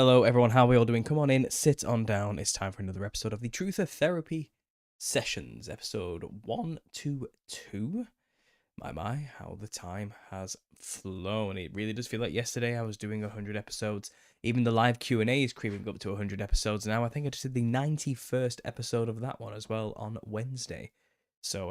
Hello, everyone. How are we all doing? Come on in, sit on down. It's time for another episode of the Truth of Therapy Sessions, episode 122. My, how the time has flown. It really does feel like yesterday I was doing 100 episodes. Even the live Q&A is creeping up to 100 episodes now. I think I just did the 91st episode of that one as well on Wednesday. So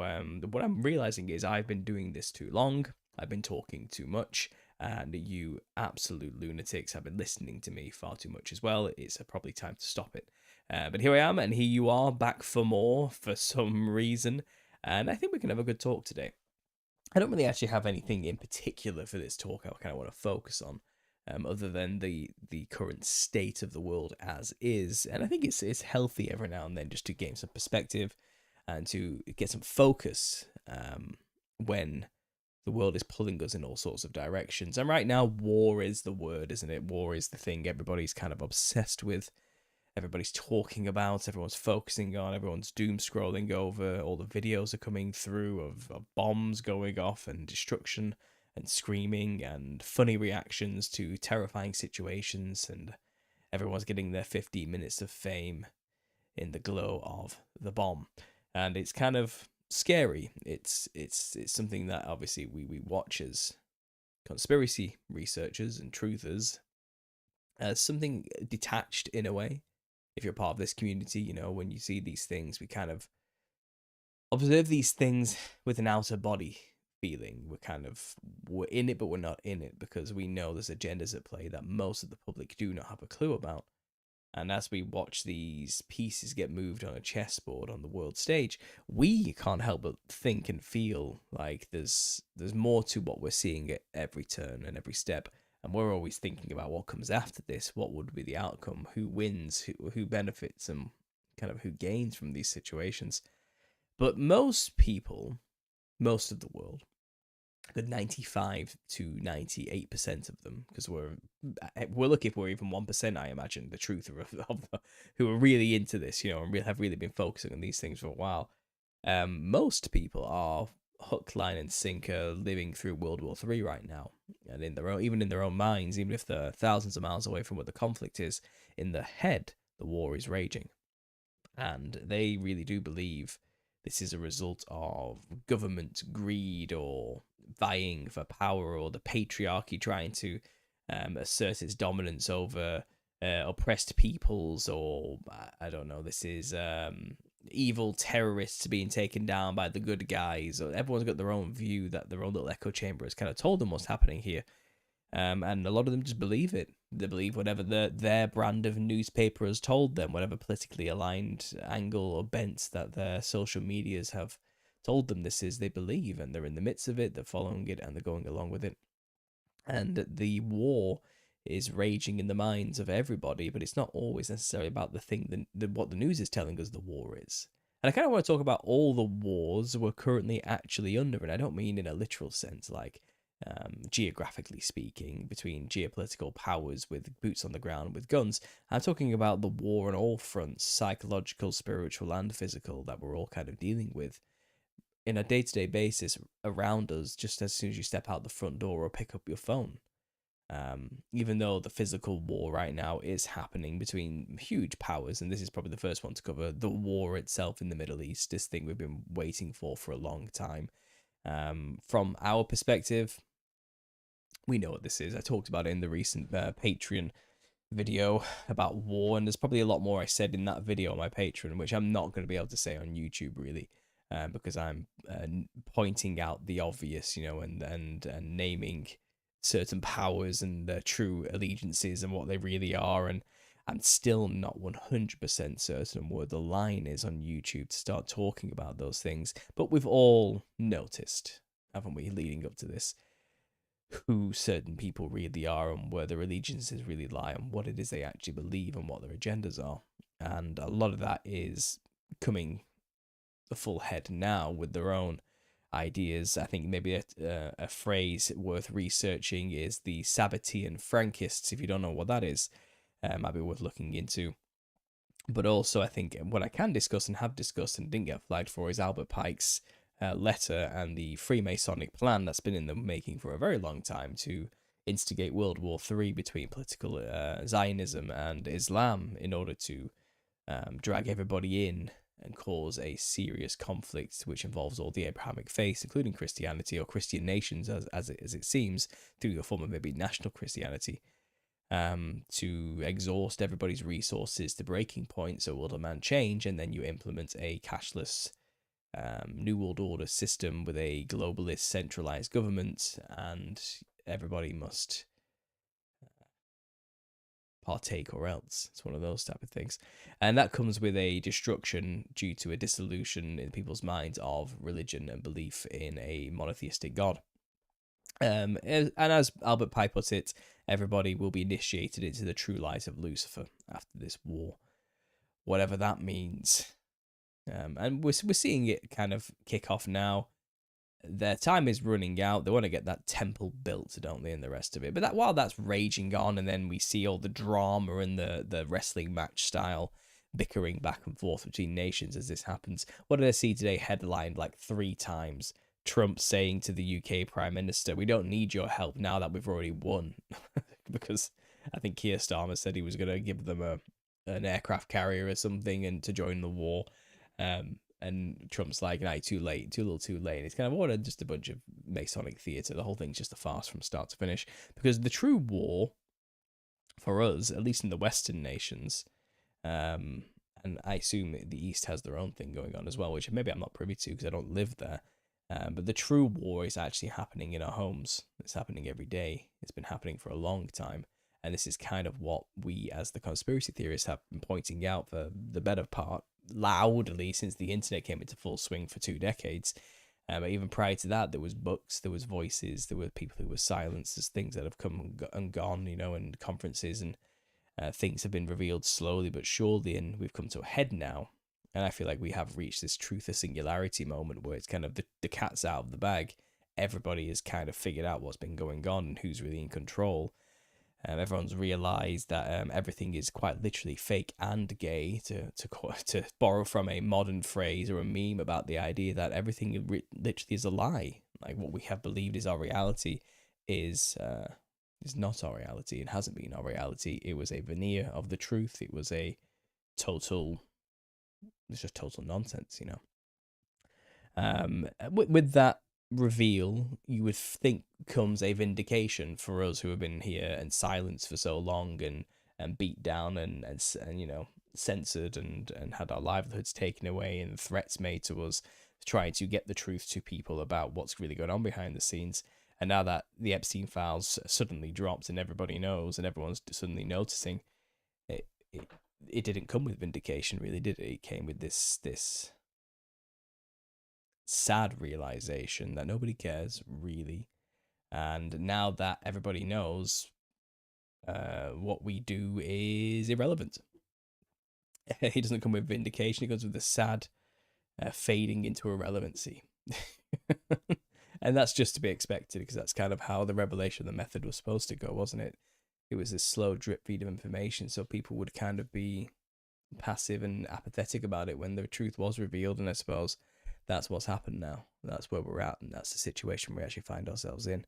what I'm realizing is I've been doing this too long. I've been talking too much. And you absolute lunatics have been listening to me far too much as well. It's probably time to stop it. But here I am, and here you are, back for more for some reason. And I think we can have a good talk today. I don't really actually have anything in particular for this talk I kind of want to focus on, other than the current state of the world as is. And I think it's healthy every now and then just to gain some perspective and to get some focus when the world is pulling us in all sorts of directions. And right now, war is the word, isn't it? War is the thing everybody's kind of obsessed with. Everybody's talking about, everyone's focusing on, everyone's doom scrolling over. All the videos are coming through of bombs going off and destruction and screaming and funny reactions to terrifying situations. And everyone's getting their 15 minutes of fame in the glow of the bomb. And it's kind of scary. It's something that obviously we watch as conspiracy researchers and truthers as something detached in a way. If you're part of this community, you know, when you see these things, we kind of observe these things with an outer body feeling. We're in it, but we're not in it, because we know there's agendas at play that most of the public do not have a clue about. And as we watch these pieces get moved on a chessboard on the world stage, we can't help but think and feel like there's more to what we're seeing at every turn and every step. And we're always thinking about what comes after this, what would be the outcome, who wins, who benefits, and kind of who gains from these situations. But most people, most of the world, good 95 to 98% of them, because we're lucky if we're even 1%, I imagine, the truth of who are really into this, you know, and have really been focusing on these things for a while. Most people are hook, line, and sinker living through World War III right now, and even in their own minds, even if they're thousands of miles away from where the conflict is, in their head, the war is raging, and they really do believe this is a result of government greed or vying for power, or the patriarchy trying to assert its dominance over oppressed peoples, or I don't know, this is evil terrorists being taken down by the good guys. Everyone's got their own view, that their own little echo chamber has kind of told them what's happening here. And a lot of them just believe it. They believe whatever their brand of newspaper has told them, whatever politically aligned angle or bent that their social medias have told them this is, they believe, and they're in the midst of it, they're following it, and they're going along with it. And the war is raging in the minds of everybody, but it's not always necessarily about the thing that what the news is telling us the war is. And I kind of want to talk about all the wars we're currently actually under, and I don't mean in a literal sense, like geographically speaking, between geopolitical powers with boots on the ground with guns. I'm talking about the war on all fronts, psychological, spiritual, and physical, that we're all kind of dealing with in a day-to-day basis around us, just as soon as you step out the front door or pick up your phone. Even though the physical war right now is happening between huge powers, and this is probably the first one to cover the war itself in the Middle East, this thing we've been waiting for a long time. From our perspective, we know what this is. I talked about it in the recent Patreon video about war, and there's probably a lot more I said in that video on my Patreon, which I'm not going to be able to say on YouTube, really, because I'm pointing out the obvious, you know, and naming certain powers and their true allegiances and what they really are. And I'm still not 100% certain where the line is on YouTube to start talking about those things. But we've all noticed, haven't we, leading up to this, who certain people really are and where their allegiances really lie and what it is they actually believe and what their agendas are. And a lot of that is coming the full head now with their own ideas. I think maybe a phrase worth researching is the Sabbatean Frankists. If you don't know what that is, might be worth looking into. But also, I think what I can discuss and have discussed and didn't get flagged for is Albert Pike's letter and the Freemasonic plan that's been in the making for a very long time to instigate World War III between political Zionism and Islam in order to drag everybody in and cause a serious conflict which involves all the Abrahamic faiths, including Christianity or Christian nations, as it seems, through the form of maybe national Christianity, to exhaust everybody's resources to breaking point, so will demand change, and then you implement a cashless New World Order system with a globalist centralized government, and everybody must partake or else. It's one of those type of things. And that comes with a destruction due to a dissolution in people's minds of religion and belief in a monotheistic God. And as Albert Pye put it, everybody will be initiated into the true light of Lucifer after this war, whatever that means. And we're seeing it kind of kick off now. Their time is running out. They want to get that temple built, don't they, and the rest of it. But that while that's raging on, and then we see all the drama and the wrestling match style bickering back and forth between nations as this happens. What did I see today? Headlined like 3 times. Trump saying to the UK Prime Minister, "We don't need your help now that we've already won," because I think Keir Starmer said he was going to give them an aircraft carrier or something and to join the war. And Trump's like, "No, too late, too little, too late." And it's kind of what just a bunch of Masonic theatre. The whole thing's just a farce from start to finish. Because the true war for us, at least in the Western nations, and I assume the East has their own thing going on as well, which maybe I'm not privy to because I don't live there. But the true war is actually happening in our homes. It's happening every day. It's been happening for a long time. And this is kind of what we, as the conspiracy theorists, have been pointing out for the better part, loudly, since the internet came into full swing for 2 decades. But even prior to that, there was books, there was voices, there were people who were silenced. There's things that have come and gone, and conferences and things have been revealed slowly but surely, and we've come to a head now. And I feel like we have reached this truth of singularity moment where it's kind of the cat's out of the bag. Everybody has kind of figured out what's been going on and who's really in control. Everyone's realised that everything is quite literally fake and gay, to borrow from a modern phrase or a meme about the idea that everything literally is a lie. Like what we have believed is our reality is not our reality. It hasn't been our reality. It was a veneer of the truth. It was a total. It's just total nonsense, With that reveal, you would think comes a vindication for us who have been here and silenced for so long and beat down and censored and had our livelihoods taken away and threats made to us, trying to get the truth to people about what's really going on behind the scenes. And now that the Epstein files suddenly dropped and everybody knows and everyone's suddenly noticing, it didn't come with vindication, really, did it? It came with this sad realization that nobody cares, really. And now that everybody knows, what we do is irrelevant. It doesn't come with vindication. It comes with a sad fading into irrelevancy. And that's just to be expected, because that's kind of how the revelation of the method was supposed to go, wasn't it? It was this slow drip feed of information, so people would kind of be passive and apathetic about it when the truth was revealed. And I suppose that's what's happened now. That's where we're at, and that's the situation we actually find ourselves in.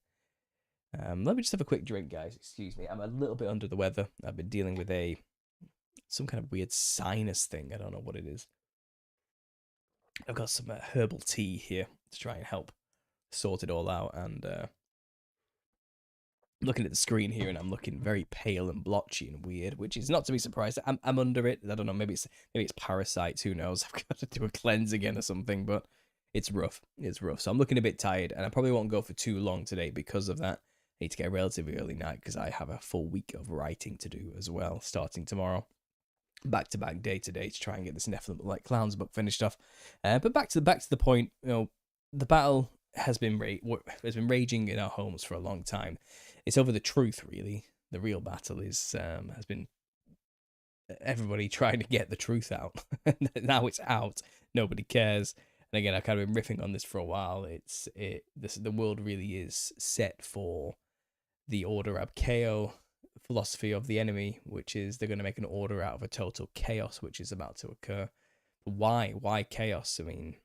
Let me just have a quick drink, guys. Excuse me. I'm a little bit under the weather. I've been dealing with some kind of weird sinus thing. I don't know what it is. I've got some herbal tea here to try and help sort it all out. And looking at the screen here, and I'm looking very pale and blotchy and weird, which is not to be surprised. I'm under it. I don't know. Maybe it's parasites. Who knows? I've got to do a cleanse again or something. But it's rough. It's rough. So I'm looking a bit tired, and I probably won't go for too long today because of that. I need to get a relatively early night because I have a full week of writing to do as well, starting tomorrow. Back-to-back day today to try and get this Nephilim Like Clowns book finished off. But back to the point. The battle has been raging in our homes for a long time. It's over the truth, really. The real battle has been everybody trying to get the truth out. Now it's out. Nobody cares. And again, I've kind of been riffing on this for a while. The world really is set for the order abchaos philosophy of the enemy, which is they're going to make an order out of a total chaos, which is about to occur. But why? Why chaos? I mean,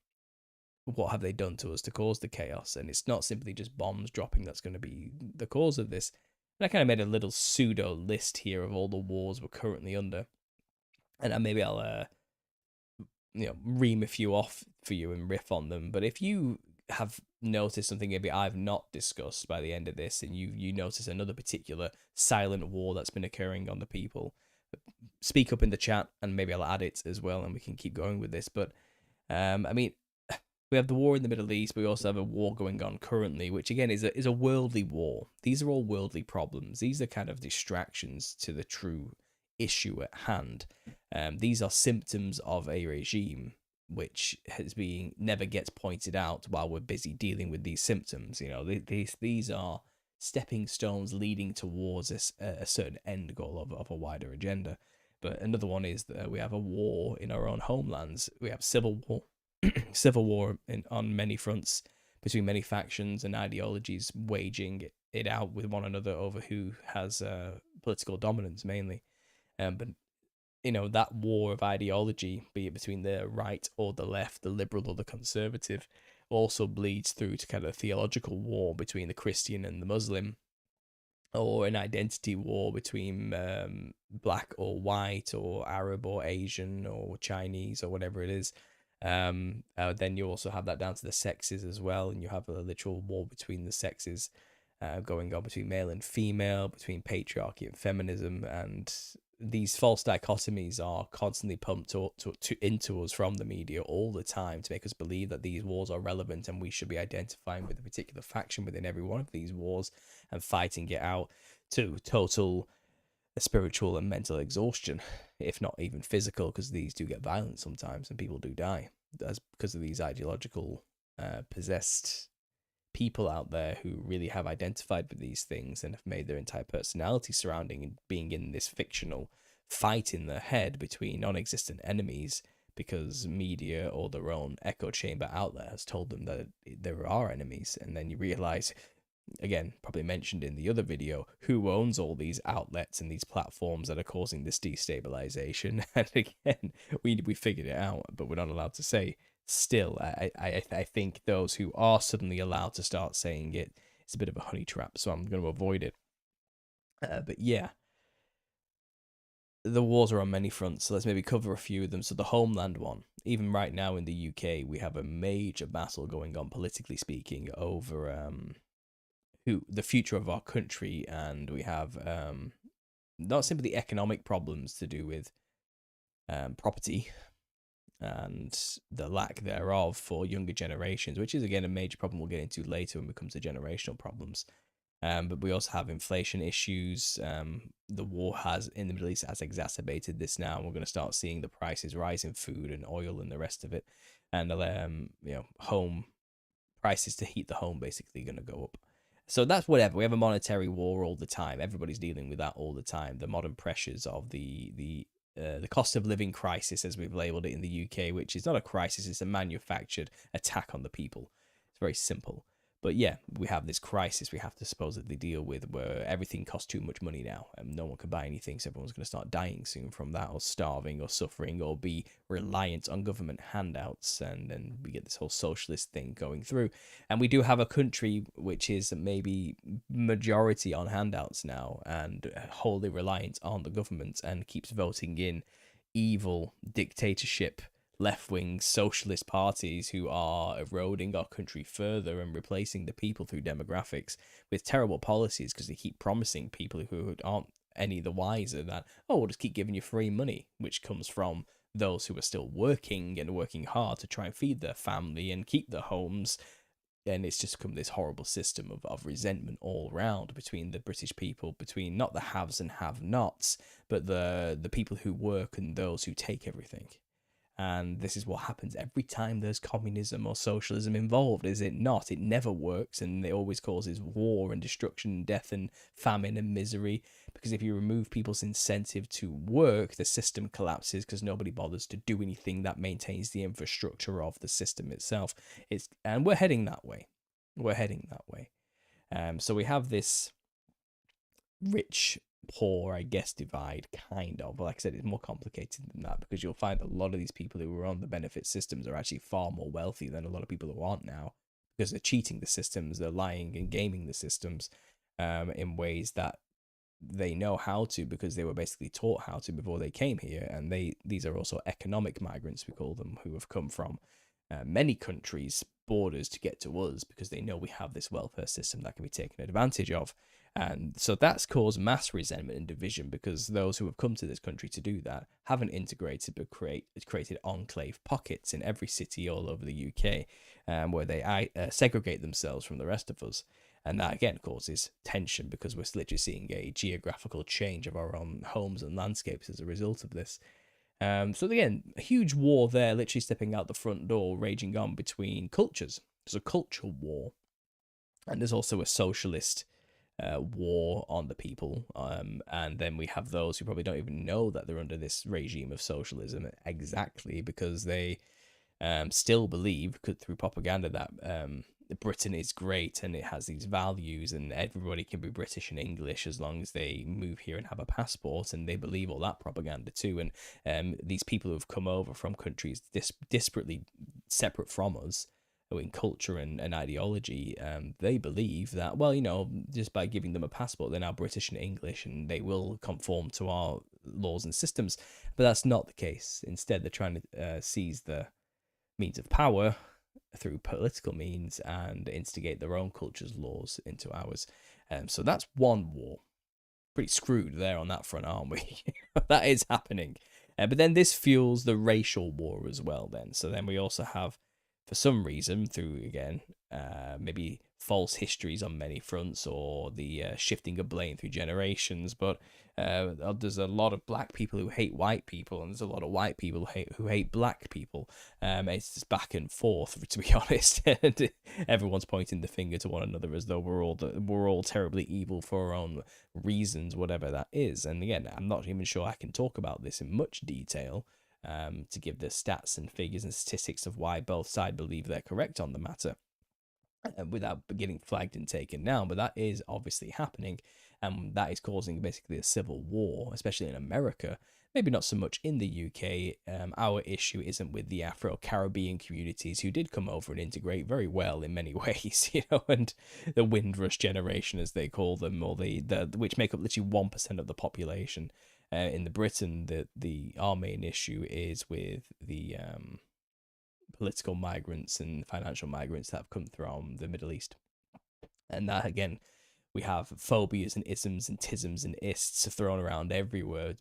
what have they done to us to cause the chaos? And it's not simply just bombs dropping that's going to be the cause of this. And I kind of made a little pseudo list here of all the wars we're currently under, and maybe I'll ream a few off for you and riff on them. But if you have noticed something maybe I've not discussed by the end of this, and you notice another particular silent war that's been occurring on the people, speak up in the chat, and maybe I'll add it as well, and we can keep going with this. But I mean, we have the war in the Middle East, but we also have a war going on currently, which again is a worldly war. These are all worldly problems. These are kind of distractions to the true issue at hand. These are symptoms of a regime which has been never gets pointed out while we're busy dealing with these symptoms. These are stepping stones leading towards a certain end goal of a wider agenda. But another one is that we have a war in our own homelands. We have civil war, on many fronts between many factions and ideologies waging it out with one another over who has political dominance mainly. But that war of ideology, be it between the right or the left, the liberal or the conservative, also bleeds through to kind of a theological war between the Christian and the Muslim, or an identity war between black or white or Arab or Asian or Chinese or whatever it is. Then you also have that down to the sexes as well, and you have a literal war between the sexes going on between male and female, between patriarchy and feminism, and these false dichotomies are constantly pumped into us from the media all the time to make us believe that these wars are relevant and we should be identifying with a particular faction within every one of these wars and fighting it out to total spiritual and mental exhaustion, if not even physical, because these do get violent sometimes and people do die because of these ideological possessed people out there who really have identified with these things and have made their entire personality surrounding being in this fictional fight in their head between non-existent enemies, because media or their own echo chamber outlet has told them that there are enemies. And then you realize, again, probably mentioned in the other video, who owns all these outlets and these platforms that are causing this destabilization. And again, we figured it out, but we're not allowed to say. Still, I think those who are suddenly allowed to start saying it, it's a bit of a honey trap, so I'm going to avoid it. But yeah, the wars are on many fronts, so let's maybe cover a few of them. So the homeland one, even right now in the UK, we have a major battle going on, politically speaking, over the future of our country, and we have not simply the economic problems to do with property and the lack thereof for younger generations, which is again a major problem we'll get into later when it comes to generational problems. But we also have inflation issues. The war in the Middle East has exacerbated this now. We're going to start seeing the prices rise in food and oil and the rest of it, and home prices to heat the home basically going to go up. So that's whatever. We have a monetary war all the time. Everybody's dealing with that all the time. The modern pressures of the cost of living crisis, as we've labeled it in the UK, which is not a crisis, it's a manufactured attack on the people. It's very simple. But yeah, we have this crisis we have to supposedly deal with, where everything costs too much money now and no one can buy anything, so everyone's going to start dying soon from that, or starving or suffering, or be reliant on government handouts, and then we get this whole socialist thing going through. And we do have a country which is maybe majority on handouts now and wholly reliant on the government, and keeps voting in evil dictatorship left-wing socialist parties who are eroding our country further and replacing the people through demographics with terrible policies, because they keep promising people who aren't any the wiser that, oh, we'll just keep giving you free money, which comes from those who are still working and working hard to try and feed their family and keep their homes. And it's just become this horrible system of resentment all around between the British people, between not the haves and have-nots, but the people who work and those who take everything. And this is what happens every time there's communism or socialism involved, is it not? It never works, and it always causes war and destruction and death and famine and misery, because if you remove people's incentive to work, the system collapses because nobody bothers to do anything that maintains the infrastructure of the system itself. And we're heading that way. So we have this rich poor, I guess, divide, kind of. But like I said, it's more complicated than that, because you'll find a lot of these people who were on the benefit systems are actually far more wealthy than a lot of people who aren't now, because they're cheating the systems, they're lying and gaming the systems in ways that they know how to because they were basically taught how to before they came here. And these are also economic migrants, we call them, who have come from many countries' borders to get to us because they know we have this welfare system that can be taken advantage of. And so that's caused mass resentment and division because those who have come to this country to do that haven't integrated but created enclave pockets in every city all over the UK, where they segregate themselves from the rest of us. And that again causes tension because we're literally seeing a geographical change of our own homes and landscapes as a result of this. So again, a huge war there, literally stepping out the front door, raging on between cultures. There's a cultural war, and there's also a socialist war on the people. And then we have those who probably don't even know that they're under this regime of socialism exactly because they still believe through propaganda that Britain is great and it has these values and everybody can be British and English as long as they move here and have a passport, and they believe all that propaganda too. And these people who have come over from countries disparately separate from us in culture and ideology, they believe that, well, just by giving them a passport, they're now British and English and they will conform to our laws and systems. But that's not the case. Instead, they're trying to seize the means of power through political means and instigate their own culture's laws into ours. So that's one war. Pretty screwed there on that front, aren't we? That is happening. But then this fuels the racial war as well then. So then we also have, for some reason, through, again, maybe false histories on many fronts or the shifting of blame through generations, but there's a lot of black people who hate white people, and there's a lot of white people who hate black people. It's just back and forth, to be honest. And everyone's pointing the finger to one another as though we're all terribly evil for our own reasons, whatever that is. And again, I'm not even sure I can talk about this in much detail to give the stats and figures and statistics of why both sides believe they're correct on the matter without getting flagged and taken down. But that is obviously happening, and that is causing basically a civil war, especially in America. Maybe not so much in the UK. Our issue isn't with the Afro-Caribbean communities who did come over and integrate very well in many ways, and the Windrush generation, as they call them, or the which make up literally 1% of the population. In the Britain, our main issue is with the political migrants and financial migrants that have come from the Middle East. And that, again, we have phobias and isms and tisms and ists thrown around everywhere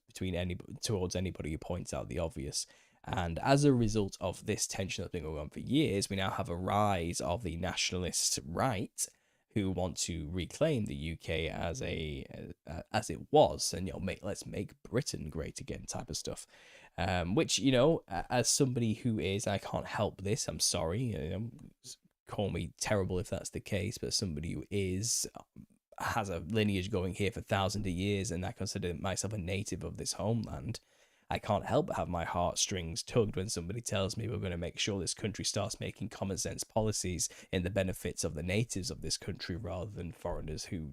towards anybody who points out the obvious. And as a result of this tension that's been going on for years, we now have a rise of the nationalist right who want to reclaim the UK as it was, and let's make Britain great again type of stuff. Which, as somebody who is, I can't help this, I'm sorry, call me terrible if that's the case, but somebody who has a lineage going here for thousands of years, and I consider myself a native of this homeland, I can't help but have my heartstrings tugged when somebody tells me we're going to make sure this country starts making common sense policies in the benefits of the natives of this country rather than foreigners who,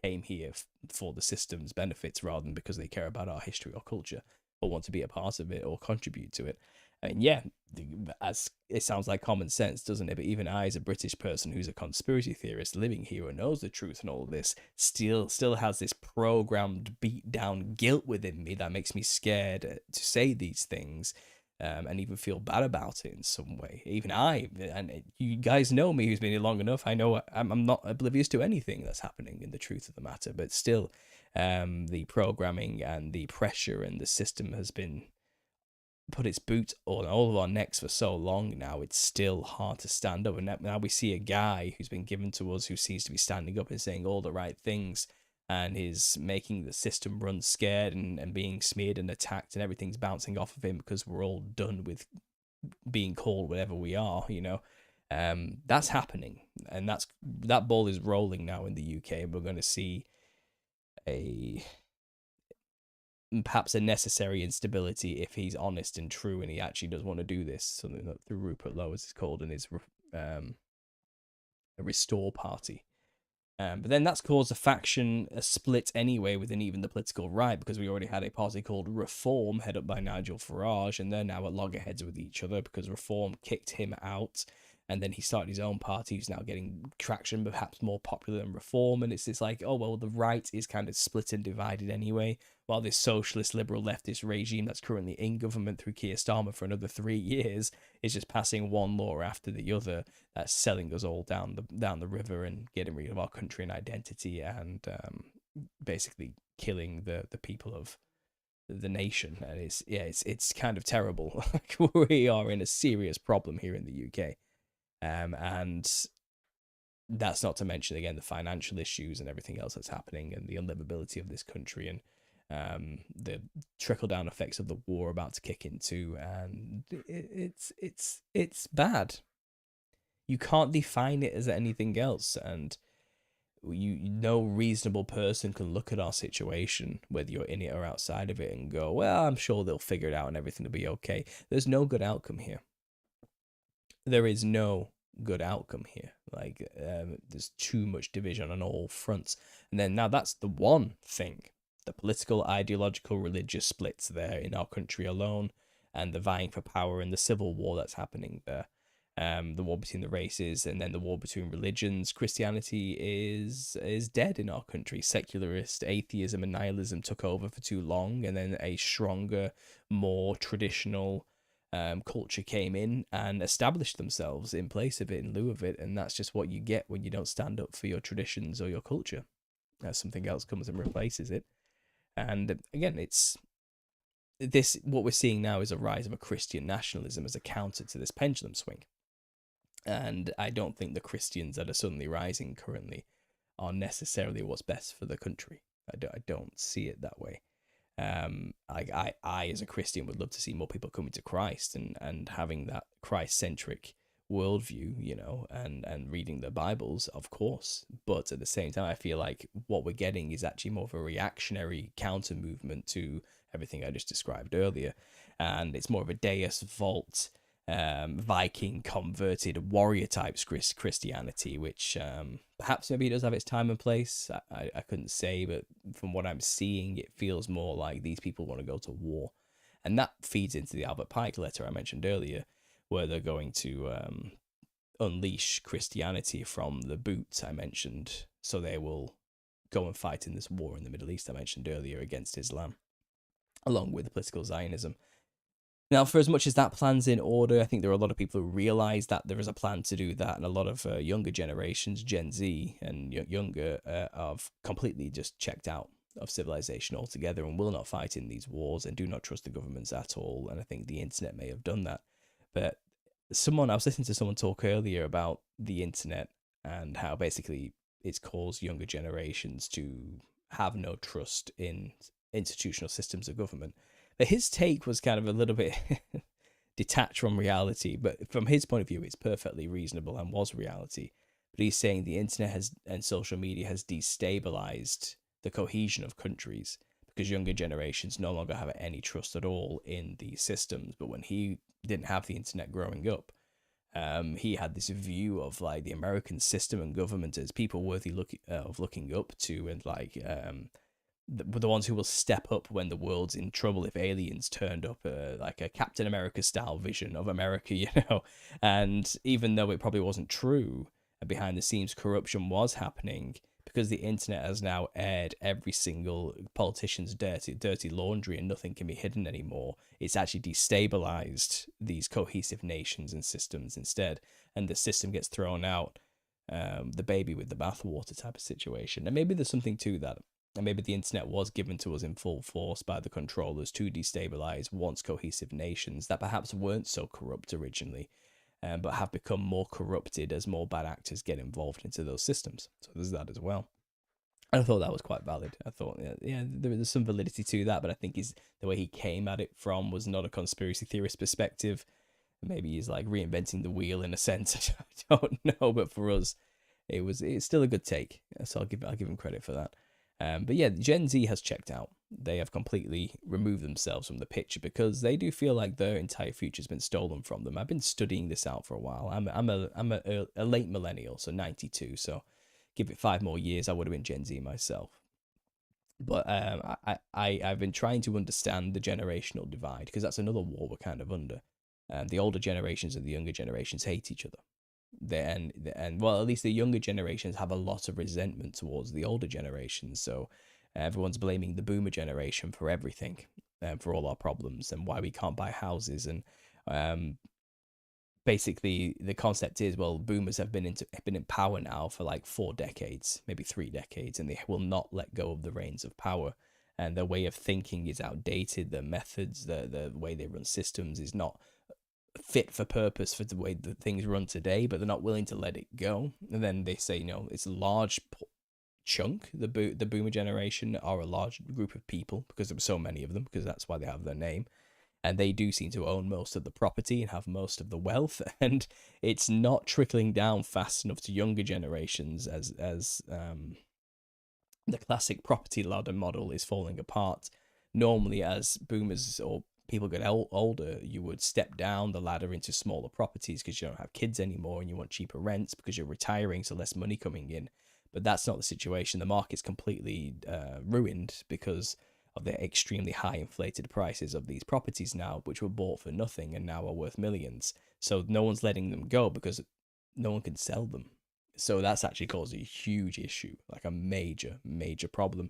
came here for the system's benefits rather than because they care about our history or culture or want to be a part of it or contribute to it. And yeah, as it sounds like common sense, doesn't it? But even I, as a British person who's a conspiracy theorist living here and knows the truth and all of this, still has this programmed, beat down guilt within me that makes me scared to say these things, and even feel bad about it in some way. Even and you guys know me, who's been here long enough, I know I'm not oblivious to anything that's happening in the truth of the matter, but still, the programming and the pressure and the system has been put its boot on all of our necks for so long now. It's still hard to stand up, and now we see a guy who's been given to us who seems to be standing up and saying all the right things and is making the system run scared and being smeared and attacked, and everything's bouncing off of him because we're all done with being called whatever we are. That's happening, and that ball is rolling now in the UK, and we're going to see perhaps a necessary instability if he's honest and true and he actually does want to do this, something that through Rupert Lowe, as it's called, and his a restore party. But then that's caused a split anyway within even the political right, because we already had a party called Reform, head up by Nigel Farage, and they're now at loggerheads with each other because Reform kicked him out And then he started his own party, who's now getting traction, perhaps more popular than Reform. And it's like, oh, well, the right is kind of split and divided anyway, while this socialist, liberal, leftist regime that's currently in government through Keir Starmer for another 3 years is just passing one law after the other that's selling us all down the river and getting rid of our country and identity, and basically killing the people of the nation. And it's kind of terrible. Like, we are in a serious problem here in the UK. And that's not to mention, again, the financial issues and everything else that's happening, and the unlivability of this country, and the trickle down effects of the war about to kick into. And it's bad. You can't define it as anything else. And no reasonable person can look at our situation, whether you're in it or outside of it, and go, well, I'm sure they'll figure it out and everything will be okay. There's no good outcome here. There is no good outcome here. Like, there's too much division on all fronts. And then now that's the one thing. The political, ideological, religious splits there in our country alone, and the vying for power and the civil war that's happening there. The war between the races, and then the war between religions. Christianity is dead in our country. Secularist atheism and nihilism took over for too long, and then a stronger, more traditional culture came in and established themselves in place of it, in lieu of it. And that's just what you get when you don't stand up for your traditions or your culture. Something else comes and replaces it. And again, what we're seeing now is a rise of a Christian nationalism as a counter to this pendulum swing. And I don't think the Christians that are suddenly rising currently are necessarily what's best for the country. I don't see it that way. I as a Christian would love to see more people coming to Christ and having that Christ-centric worldview, and reading the Bibles, of course. But at the same time, I feel like what we're getting is actually more of a reactionary counter movement to everything I just described earlier. And it's more of a Deus Vult, Viking converted warrior type Christianity, which perhaps maybe it does have its time and place. I couldn't say, but from what I'm seeing, it feels more like these people want to go to war. And that feeds into the Albert Pike letter I mentioned earlier, where they're going to unleash Christianity from the boot I mentioned, so they will go and fight in this war in the Middle East I mentioned earlier against Islam, along with political Zionism. Now, for as much as that plan's in order, I think there are a lot of people who realise that there is a plan to do that, and a lot of younger generations, Gen Z and younger, have completely just checked out of civilization altogether and will not fight in these wars and do not trust the governments at all. And I think the internet may have done that. But I was listening to someone talk earlier about the internet and how basically it's caused younger generations to have no trust in institutional systems of government. But his take was kind of a little bit detached from reality, but from his point of view, it's perfectly reasonable and was reality. But he's saying the internet and social media has destabilized the cohesion of countries, because younger generations no longer have any trust at all in these systems. But when he didn't have the internet growing up, he had this view of like the American system and government as people worthy of looking up to, and like the ones who will step up when the world's in trouble if aliens turned up, like a Captain America style vision of America, And even though it probably wasn't true, behind the scenes corruption was happening, because the internet has now aired every single politician's dirty laundry, and nothing can be hidden anymore. It's actually destabilized these cohesive nations and systems instead, and the system gets thrown out, the baby with the bathwater type of situation. And maybe there's something to that. And maybe the internet was given to us in full force by the controllers to destabilize once cohesive nations that perhaps weren't so corrupt originally, but have become more corrupted as more bad actors get involved into those systems. So there's that as well. And I thought that was quite valid. I thought, yeah, there was some validity to that, but I think the way he came at it from was not a conspiracy theorist perspective. Maybe he's like reinventing the wheel in a sense. I don't know, but for us, it's still a good take. So I'll give him credit for that. But yeah, Gen Z has checked out. They have completely removed themselves from the picture because they do feel like their entire future has been stolen from them. I've been studying this out for a while. I'm a late millennial, so 92. So give it 5 more years, I would have been Gen Z myself. But I've been trying to understand the generational divide, because that's another war we're kind of under. The older generations and the younger generations hate each other. And well, at least the younger generations have a lot of resentment towards the older generations. So everyone's blaming the boomer generation for everything, for all our problems and why we can't buy houses. And um, basically, the concept is, well, boomers have been in power now for like 4 decades, maybe 3 decades, and they will not let go of the reins of power. And their way of thinking is outdated. Their methods, the way they run systems, is not fit for purpose for the way that things run today, but they're not willing to let it go. And then they say, it's a large chunk. The boomer generation are a large group of people because there were so many of them, because that's why they have their name. And they do seem to own most of the property and have most of the wealth, and it's not trickling down fast enough to younger generations as the classic property ladder model is falling apart. Normally, as boomers or people get older, you would step down the ladder into smaller properties because you don't have kids anymore and you want cheaper rents because you're retiring, so less money coming in. But that's not the situation. The market's completely ruined because of the extremely high inflated prices of these properties now, which were bought for nothing and now are worth millions. So no one's letting them go because no one can sell them. So that's actually caused a huge issue, like a major, major problem.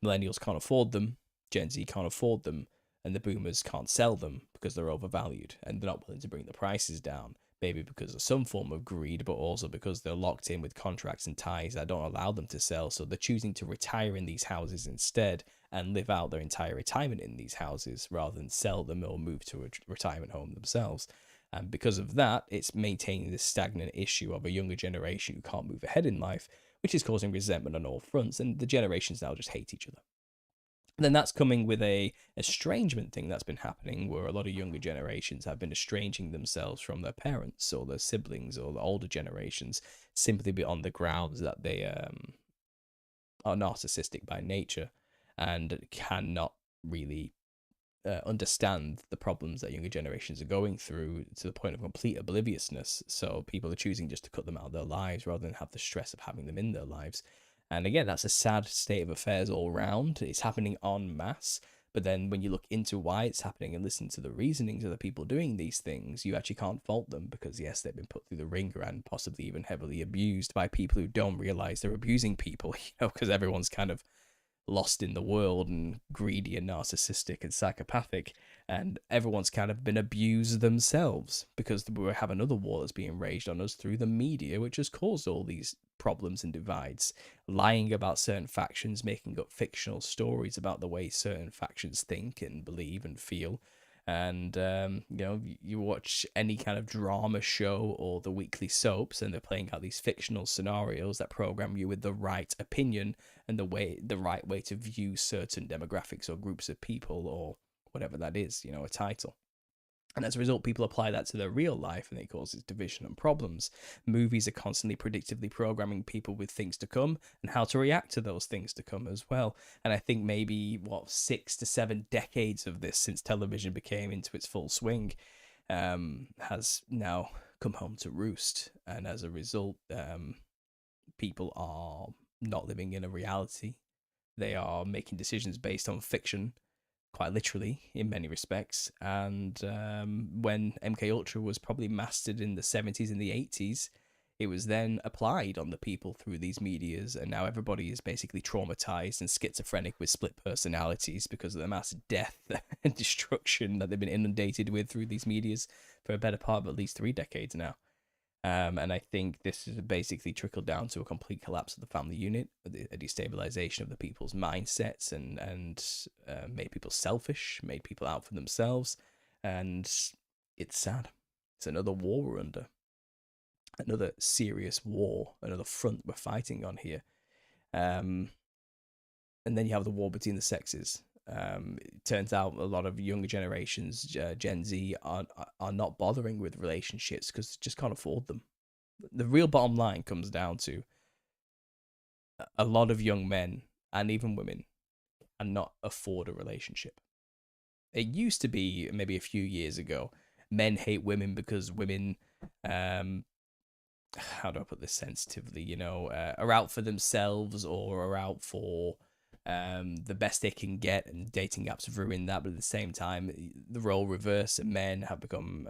Millennials can't afford them, Gen Z can't afford them, and the boomers can't sell them because they're overvalued and they're not willing to bring the prices down. Maybe because of some form of greed, but also because they're locked in with contracts and ties that don't allow them to sell. So they're choosing to retire in these houses instead and live out their entire retirement in these houses rather than sell them or move to a retirement home themselves. And because of that, it's maintaining this stagnant issue of a younger generation who can't move ahead in life, which is causing resentment on all fronts. And the generations now just hate each other. And then that's coming with a estrangement thing that's been happening, where a lot of younger generations have been estranging themselves from their parents or their siblings or the older generations, simply on the grounds that they are narcissistic by nature and cannot really understand the problems that younger generations are going through, to the point of complete obliviousness. So people are choosing just to cut them out of their lives rather than have the stress of having them in their lives. And again, that's a sad state of affairs all round. It's happening en masse. But then when you look into why it's happening and listen to the reasonings of the people doing these things, you actually can't fault them because, yes, they've been put through the ringer and possibly even heavily abused by people who don't realize they're abusing people, because everyone's kind of lost in the world and greedy and narcissistic and psychopathic, and everyone's kind of been abused themselves because we have another war that's being raged on us through the media, which has caused all these problems and divides, lying about certain factions, making up fictional stories about the way certain factions think and believe and feel. And you watch any kind of drama show or the weekly soaps, and they're playing out these fictional scenarios that program you with the right opinion and the right way to view certain demographics or groups of people or whatever that is, a title. And as a result, people apply that to their real life and it causes division and problems. Movies are constantly predictively programming people with things to come and how to react to those things to come as well. And I think maybe, 6 to 7 decades of this since television became into its full swing has now come home to roost. And as a result, people are not living in a reality. They are making decisions based on fiction, quite literally in many respects. And when MK Ultra was probably mastered in the 70s and the 80s, it was then applied on the people through these medias, and now everybody is basically traumatized and schizophrenic with split personalities because of the mass death and destruction that they've been inundated with through these medias for a better part of at least 3 decades now. And I think this has basically trickled down to a complete collapse of the family unit, a destabilization of the people's mindsets, and made people selfish, made people out for themselves. And it's sad. It's another war we're under, another serious war, another front we're fighting on here. And then you have the war between the sexes. It turns out a lot of younger generations, Gen Z, are not bothering with relationships because they just can't afford them. The real bottom line comes down to a lot of young men and even women cannot afford a relationship. It used to be, maybe a few years ago, men hate women because women, how do I put this sensitively, are out for themselves or are out for the best they can get, and dating apps have ruined that. But at the same time, the role reverse, and men have become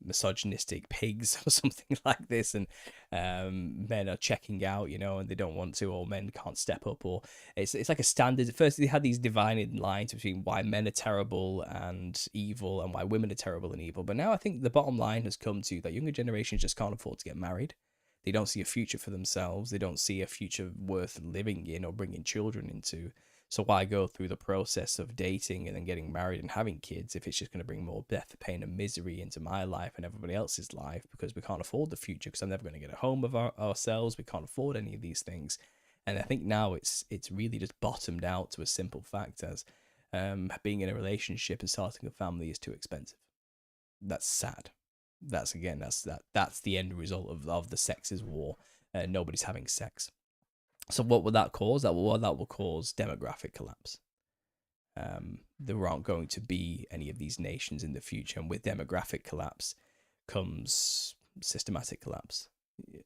misogynistic pigs or something like this, and men are checking out, and they don't want to, or men can't step up, or it's like a standard. At first, they had these divided lines between why men are terrible and evil, and why women are terrible and evil. But now I think the bottom line has come to that younger generations just can't afford to get married. They don't see a future for themselves. They don't see a future worth living in or bringing children into. So why go through the process of dating and then getting married and having kids if it's just going to bring more death, pain, and misery into my life and everybody else's life, because we can't afford the future, because I'm never going to get a home of ourselves. We can't afford any of these things. And I think now it's really just bottomed out to a simple fact as being in a relationship and starting a family is too expensive. That's sad. That's the end result of the sexes war. Nobody's having sex. So what would that cause? That will cause demographic collapse. There aren't going to be any of these nations in the future, and with demographic collapse comes systematic collapse.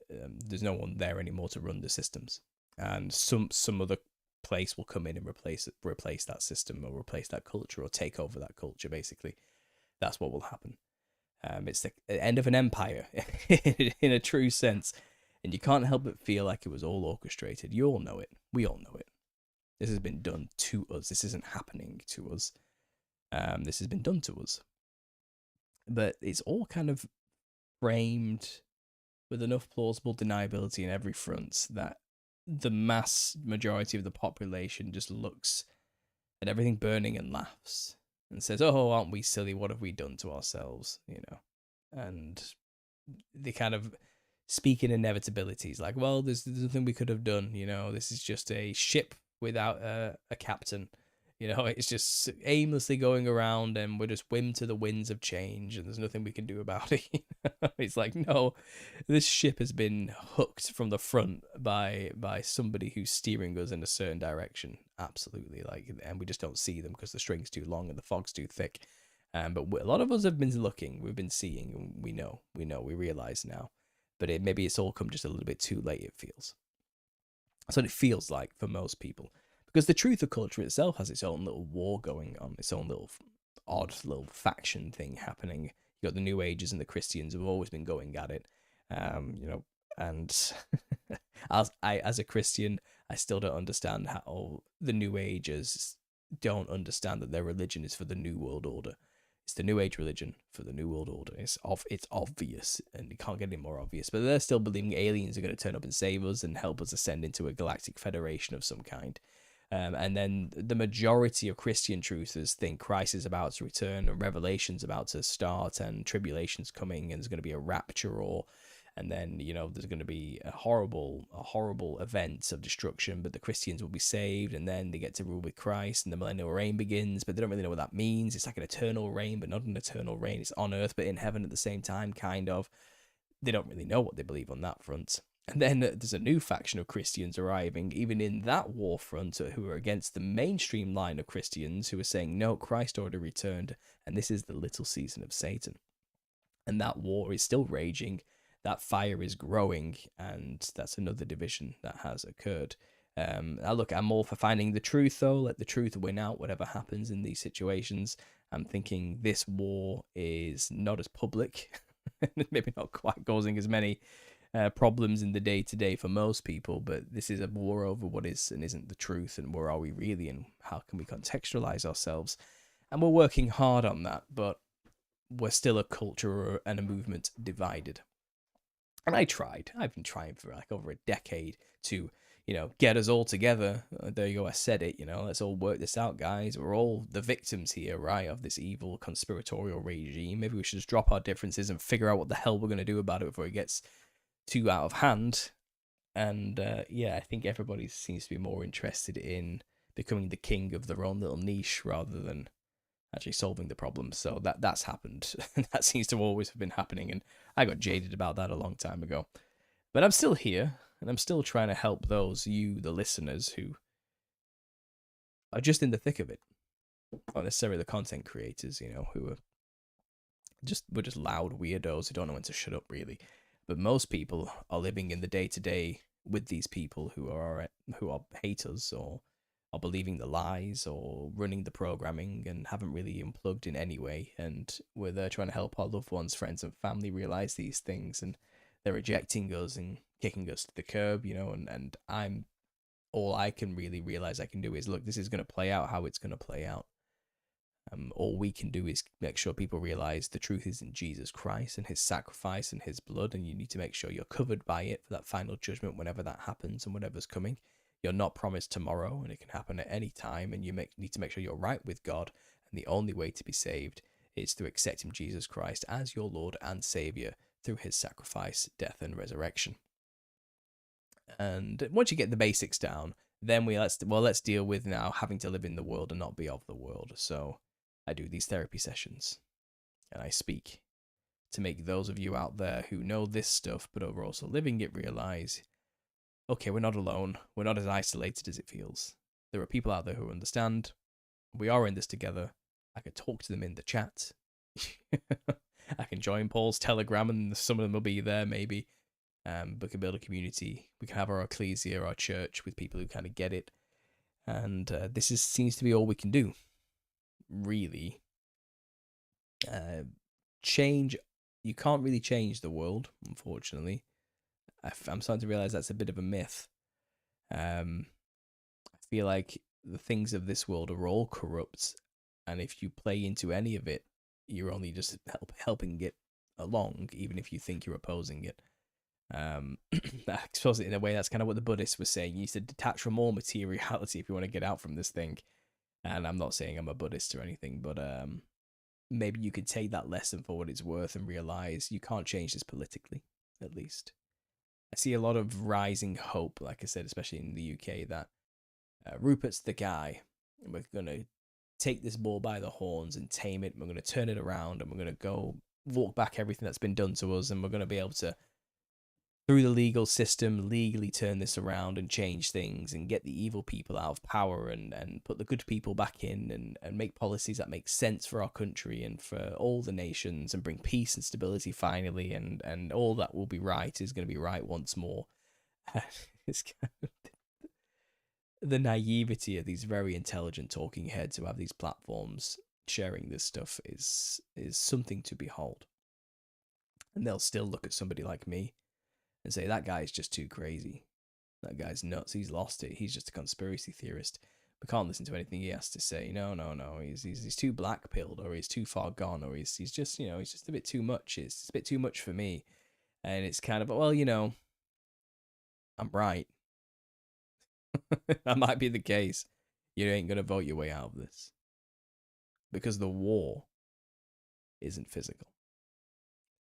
There's no one there anymore to run the systems, and some other place will come in and replace that system, or replace that culture, or take over that culture. Basically, that's what will happen. It's the end of an empire in a true sense, and you can't help but feel like it was all orchestrated. You all know it. We all know it. This has been done to us. This isn't happening to us. This has been done to us. But it's all kind of framed with enough plausible deniability in every front that the mass majority of the population just looks at everything burning and laughs and says, "Oh, aren't we silly? What have we done to ourselves?" And they kind of speak in inevitabilities, like, "Well, there's nothing we could have done. This is just a ship without a captain. It's just aimlessly going around, and we're just whim to the winds of change, and there's nothing we can do about it." It's like, no, this ship has been hooked from the front by somebody who's steering us in a certain direction. Absolutely, and we just don't see them because the string's too long and the fog's too thick. But a lot of us have been looking, we've been seeing, and we realize now. But maybe it's all come just a little bit too late, it feels. That's what it feels like for most people. Because the truth of culture itself has its own little war going on, its own little odd little faction thing happening. You got the New Agers and the Christians who have always been going at it, and as a Christian, I still don't understand how the New Agers don't understand that their religion is for the New World Order. It's the New Age religion for the New World Order. It's obvious, and you can't get any more obvious. But they're still believing aliens are going to turn up and save us and help us ascend into a galactic federation of some kind. And then the majority of Christian truthers think Christ is about to return, and Revelation's about to start, and tribulation's coming, and there's going to be a rapture, and then there's going to be a horrible event of destruction, but the Christians will be saved, and then they get to rule with Christ, and the millennial reign begins. But they don't really know what that means. It's like an eternal reign, but not an eternal reign. It's on earth but in heaven at the same time, kind of. They don't really know what they believe on that front. And then there's a new faction of Christians arriving, even in that war front, who are against the mainstream line of Christians, who are saying, no, Christ already returned, and this is the little season of Satan. And that war is still raging, that fire is growing, and that's another division that has occurred. I'm all for finding the truth, though. Let the truth win out, whatever happens in these situations. I'm thinking this war is not as public, maybe not quite causing as many problems in the day-to-day for most people, but this is a war over what is and isn't the truth, and where are we really, and how can we contextualize ourselves. And we're working hard on that, but we're still a culture and a movement divided. And I've been trying for like over a decade to get us all together. There you go, I said it. Let's all work this out, guys. We're all the victims here, right, of this evil conspiratorial regime. Maybe we should just drop our differences and figure out what the hell we're going to do about it before it gets too out of hand. And I think everybody seems to be more interested in becoming the king of their own little niche rather than actually solving the problem. So that's happened. That seems to always have been happening, and I got jaded about that a long time ago. But I'm still here, and I'm still trying to help those, the listeners, who are just in the thick of it. Not necessarily the content creators, who are we're just loud weirdos who don't know when to shut up, really. But most people are living in the day-to-day with these people who are haters or are believing the lies or running the programming and haven't really unplugged in any way. And we're there trying to help our loved ones, friends, and family realize these things, and they're rejecting us and kicking us to the curb, and I'm all I can really realize I can do is look, this is going to play out how it's going to play out. All we can do is make sure people realize the truth is in Jesus Christ and his sacrifice and his blood, and you need to make sure you're covered by it for that final judgment whenever that happens and whatever's coming. You're not promised tomorrow, and it can happen at any time, and you need to make sure you're right with God, and the only way to be saved is through accepting Jesus Christ as your Lord and Savior through his sacrifice, death, and resurrection. And once you get the basics down, then let's deal with now having to live in the world and not be of the world. So I do these therapy sessions, and I speak to make those of you out there who know this stuff but are also living it realize, okay, we're not alone. We're not as isolated as it feels. There are people out there who understand. We are in this together. I can talk to them in the chat. I can join Paul's Telegram, and some of them will be there maybe. We can build a community. We can have our ecclesia, our church, with people who kind of get it. And seems to be all we can do. Really. Change. You can't really change the world, unfortunately. I'm starting to realize that's a bit of a myth. I feel like the things of this world are all corrupt, and if you play into any of it, you're only just helping it along, even if you think you're opposing it. I suppose in a way that's kind of what the Buddhists were saying. You need to detach from all materiality if you want to get out from this thing. And I'm not saying I'm a Buddhist or anything, but maybe you could take that lesson for what it's worth and realize you can't change this politically, at least. I see a lot of rising hope, like I said, especially in the UK, that Rupert's the guy, and we're going to take this bull by the horns and tame it. We're going to turn it around, and we're going to go walk back everything that's been done to us, and we're going to be able to, through the legal system, legally turn this around and change things and get the evil people out of power and put the good people back in and make policies that make sense for our country and for all the nations and bring peace and stability finally, and all that will be right is going to be right once more. It's kind of the naivety of these very intelligent talking heads who have these platforms sharing this stuff is something to behold. And they'll still look at somebody like me and say, that guy's just too crazy. That guy's nuts. He's lost it. He's just a conspiracy theorist. We can't listen to anything he has to say. No. He's too black pilled, or he's too far gone, or he's just he's just a bit too much. It's a bit too much for me. And it's kind of, well, I'm right. That might be the case. You ain't gonna vote your way out of this, because the war isn't physical.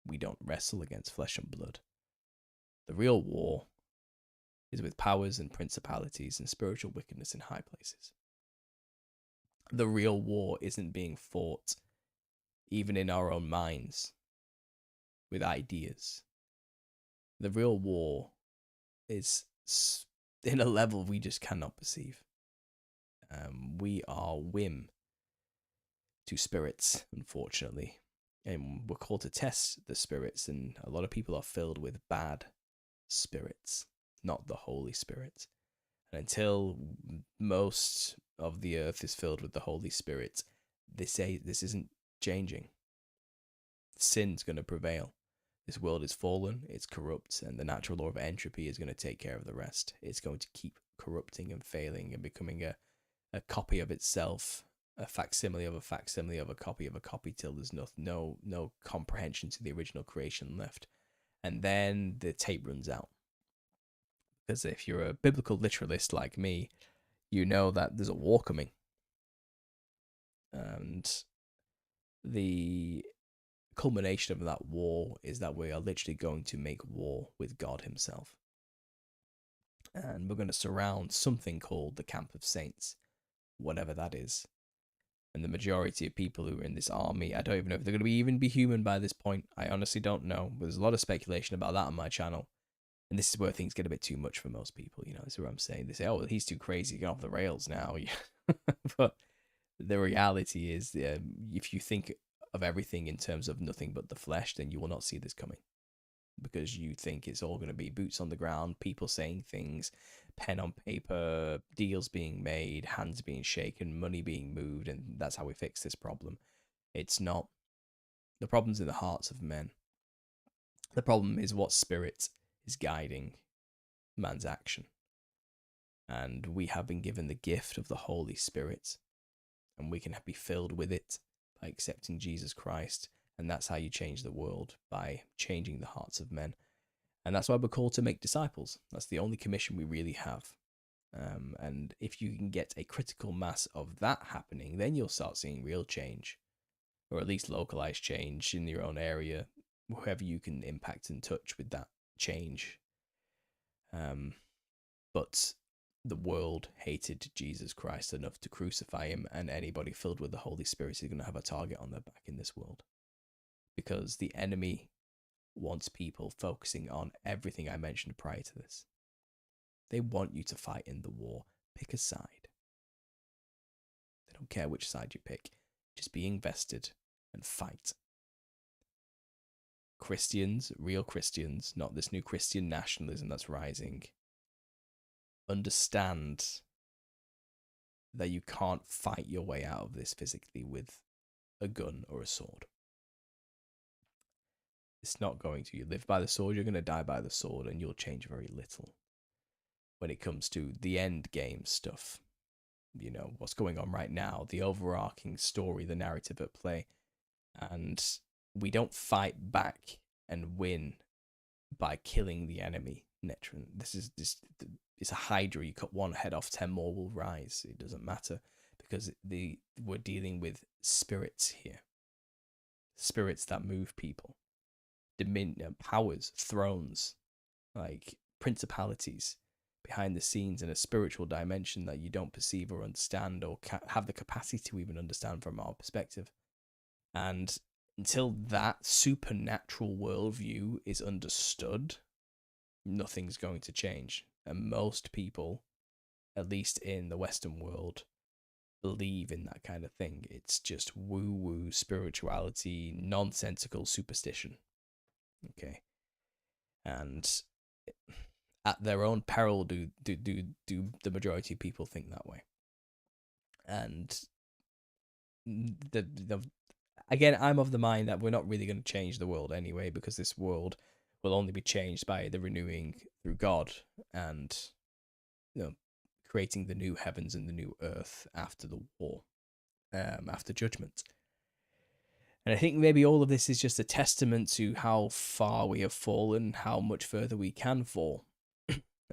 We don't wrestle against flesh and blood. The real war is with powers and principalities and spiritual wickedness in high places. The real war isn't being fought even in our own minds with ideas. The real war is in a level we just cannot perceive. We are whim to spirits, unfortunately. And we're called to test the spirits, and a lot of people are filled with bad spirits, not the Holy Spirit. And until most of the earth is filled with the Holy Spirit, this isn't changing. Sin's going to prevail. This world is fallen, it's corrupt, and the natural law of entropy is going to take care of the rest. It's going to keep corrupting and failing and becoming a copy of itself, a facsimile of a facsimile of a copy till there's no comprehension to the original creation left. And then the tape runs out. Because if you're a biblical literalist like me, you know that there's a war coming. And the culmination of that war is that we are literally going to make war with God himself. And we're going to surround something called the Camp of Saints, whatever that is. And the majority of people who are in this army, I don't even know if they're going to even be human by this point. I honestly don't know. There's a lot of speculation about that on my channel. And this is where things get a bit too much for most people. This is what I'm saying. They say, oh, he's too crazy, get off the rails now. But the reality is, if you think of everything in terms of nothing but the flesh, then you will not see this coming. because you think it's all going to be boots on the ground, people saying things, pen on paper, deals being made, hands being shaken, money being moved, and that's how we fix this problem. It's not. The problem's in the hearts of men. The problem is what spirit is guiding man's action. And we have been given the gift of the Holy Spirit, and we can be filled with it by accepting Jesus Christ. And that's how you change the world, by changing the hearts of men. And that's why we're called to make disciples. That's the only commission we really have. And if you can get a critical mass of that happening, then you'll start seeing real change, or at least localized change in your own area, whoever you can impact and touch with that change. But the world hated Jesus Christ enough to crucify him, and anybody filled with the Holy Spirit is going to have a target on their back in this world. Because the enemy wants people focusing on everything I mentioned prior to this. They want you to fight in the war. Pick a side. They don't care which side you pick. Just be invested and fight. Christians, real Christians, not this new Christian nationalism that's rising, understand that you can't fight your way out of this physically with a gun or a sword. It's not going to. You live by the sword, you're going to die by the sword, and you'll change very little when it comes to the end game stuff. You know, what's going on right now, the overarching story, the narrative at play. And we don't fight back and win by killing the enemy. This it's a hydra. You cut one head off, 10 more will rise. It doesn't matter, because we're dealing with spirits here. Spirits that move people. Powers, thrones, like principalities behind the scenes in a spiritual dimension that you don't perceive or understand, or have the capacity to even understand from our perspective. And until that supernatural worldview is understood, nothing's going to change. And most people, at least in the Western world, believe in that kind of thing. It's just woo-woo spirituality, nonsensical superstition. Okay. And at their own peril do the majority of people think that way. And again, I'm of the mind that we're not really going to change the world anyway, because this world will only be changed by the renewing through God, and creating the new heavens and the new earth after the war, after judgment. And I think maybe all of this is just a testament to how far we have fallen, how much further we can fall.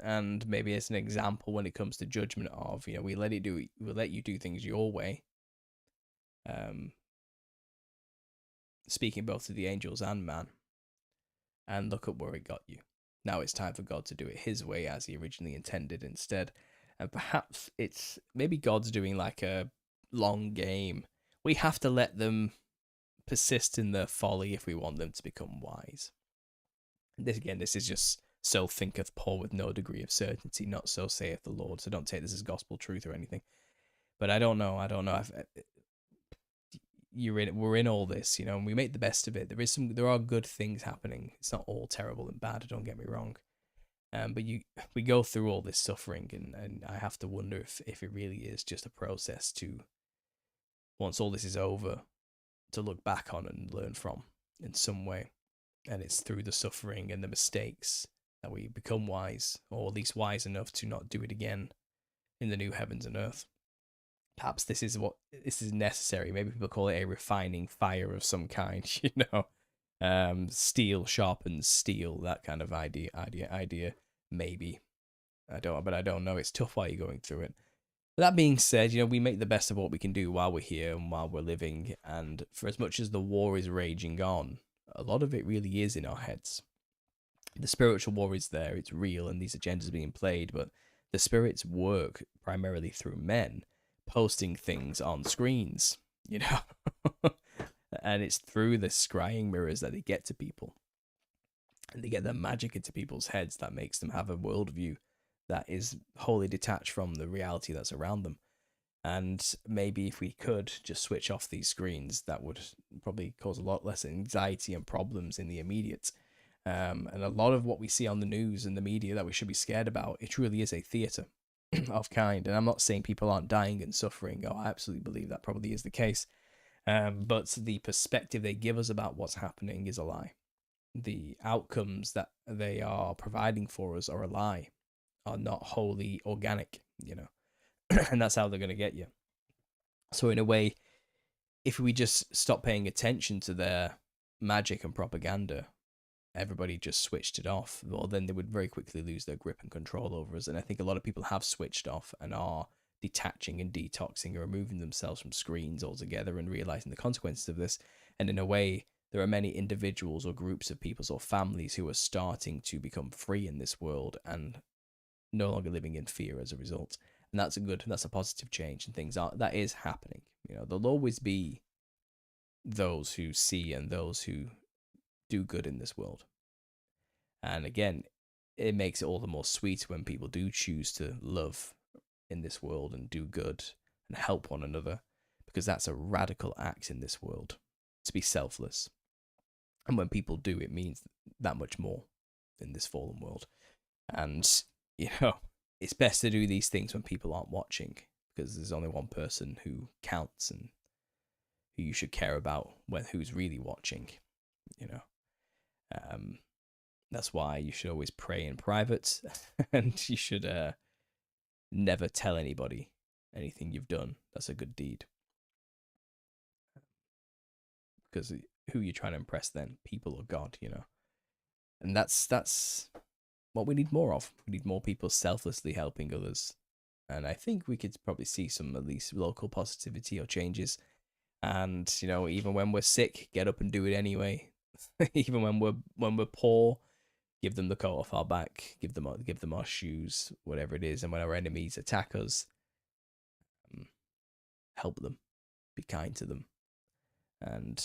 And maybe it's an example when it comes to judgment of, we'll let you do things your way. Speaking both to the angels and man. And look at where it got you. Now it's time for God to do it his way, as he originally intended instead. And perhaps it's maybe God's doing like a long game. We have to let them persist in their folly if we want them to become wise. This is just so thinketh Paul with no degree of certainty, not so saith the Lord. So don't take this as gospel truth or anything. But I don't know. We're in all this, and we make the best of it. There are good things happening. It's not all terrible and bad, don't get me wrong. But we go through all this suffering, and I have to wonder if it really is just a process to, once all this is over, to look back on and learn from in some way. And it's through the suffering and the mistakes that we become wise, or at least wise enough to not do it again in the new heavens and earth. Perhaps this is necessary. Maybe people call it a refining fire of some kind, steel sharpens steel, that kind of idea. Maybe. I don't know. It's tough while you're going through it. But that being said, we make the best of what we can do while we're here and while we're living. And for as much as the war is raging on, a lot of it really is in our heads. The spiritual war is there, it's real, and these agendas are being played, but the spirits work primarily through men posting things on screens, and it's through the scrying mirrors that they get to people, and they get their magic into people's heads that makes them have a worldview that is wholly detached from the reality that's around them. And maybe if we could just switch off these screens, that would probably cause a lot less anxiety and problems in the immediate. And a lot of what we see on the news and the media that we should be scared about, it truly is a theatre of kind. And I'm not saying people aren't dying and suffering. Oh, I absolutely believe that probably is the case. But the perspective they give us about what's happening is a lie. The outcomes that they are providing for us are a lie, are not wholly organic, and that's how they're going to get you. So in a way, if we just stop paying attention to their magic and propaganda, everybody just switched it off, well, then they would very quickly lose their grip and control over us. And I think a lot of people have switched off and are detaching and detoxing and removing themselves from screens altogether and realizing the consequences of this. And in a way, there are many individuals or groups of people or families who are starting to become free in this world and no longer living in fear as a result. And that's a positive change, and that is happening. There'll always be those who see and those who do good in this world. And again, it makes it all the more sweet when people do choose to love in this world and do good and help one another, because that's a radical act in this world, to be selfless. And when people do, it means that much more in this fallen world. And, it's best to do these things when people aren't watching, because there's only one person who counts and who you should care about when who's really watching, That's why you should always pray in private, and you should never tell anybody anything you've done. That's a good deed. Because who you're trying to impress then? People or God, And that's what we need more of. We need more people selflessly helping others. And I think we could probably see some at least local positivity or changes. And, even when we're sick, get up and do it anyway. Even when we're poor, give them the coat off our back, give them our shoes, whatever it is. And when our enemies attack us, help them, be kind to them, and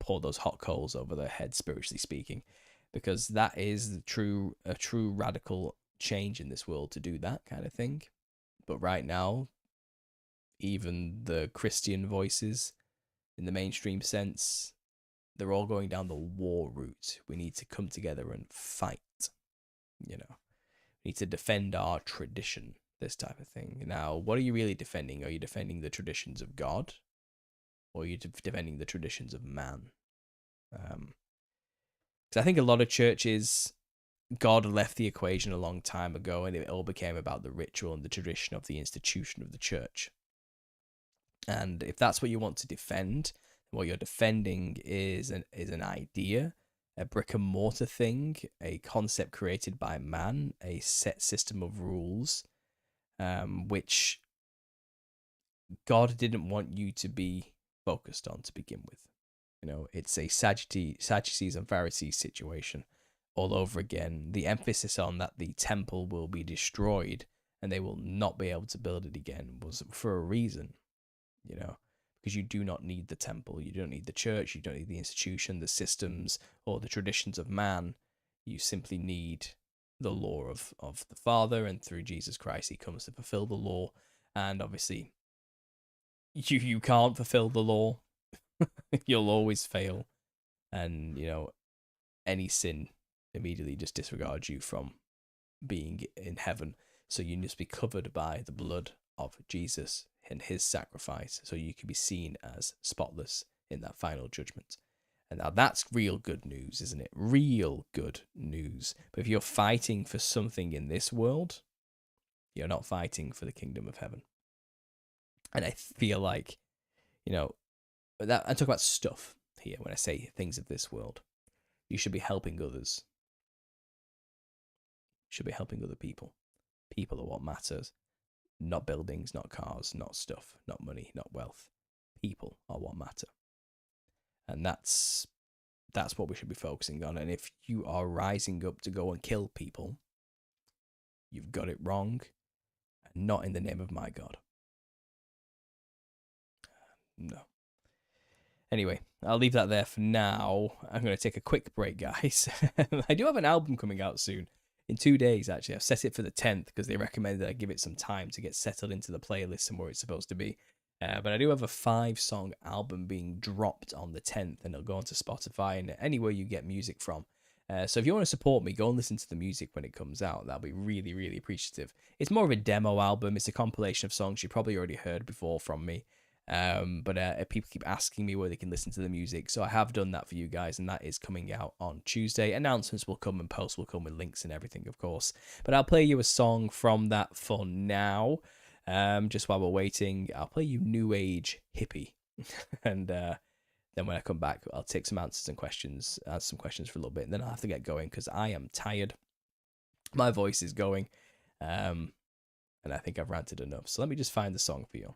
pour those hot coals over their head, spiritually speaking, because that is a true radical change in this world, to do that kind of thing. But right now, even the Christian voices in the mainstream sense, they're all going down the war route. We need to come together and fight. We need to defend our tradition, this type of thing. Now, what are you really defending? Are you defending the traditions of God, or are you defending the traditions of man? Because I think a lot of churches, God left the equation a long time ago, and it all became about the ritual and the tradition of the institution of the church. And if that's what you want to defend, what you're defending is an idea, a brick and mortar thing, a concept created by man, a set system of rules, which God didn't want you to be focused on to begin with. It's a Sadducees and Pharisees situation all over again. The emphasis on that the temple will be destroyed and they will not be able to build it again was for a reason, because you do not need the temple, you don't need the church, you don't need the institution, the systems, or the traditions of man. You simply need the law of the Father, and through Jesus Christ, he comes to fulfill the law. And obviously, you can't fulfill the law. You'll always fail. And, any sin immediately just disregards you from being in heaven. So you must be covered by the blood of Jesus and his sacrifice, so you can be seen as spotless in that final judgment. And now that's real good news, isn't it? Real good news. But if you're fighting for something in this world, you're not fighting for the kingdom of heaven. And I feel like, that I talk about stuff here when I say things of this world. You should be helping others. You should be helping other people. People are what matters. Not buildings, not cars, not stuff, not money, not wealth. People are what matter. And that's what we should be focusing on. And if you are rising up to go and kill people, you've got it wrong, and not in the name of my God. No. Anyway, I'll leave that there for now. I'm going to take a quick break, guys. I do have an album coming out soon. In 2 days, actually. I've set it for the 10th because they recommended I give it some time to get settled into the playlist and where it's supposed to be. But I do have a 5-song album being dropped on the 10th, and it'll go onto Spotify and anywhere you get music from. So if you want to support me, go and listen to the music when it comes out. That'll be really, really appreciative. It's more of a demo album. It's a compilation of songs you probably already heard before from me. But people keep asking me where they can listen to the music, so I have done that for you guys, and that is coming out on Tuesday. Announcements will come and posts will come with links and everything, of course. But I'll play you a song from that for now. Just while we're waiting, I'll play you New Age Hippie, and then when I come back, I'll take some answers and questions, ask some questions for a little bit, and then I'll have to get going because I am tired. My voice is going, and I think I've ranted enough. So let me just find the song for you.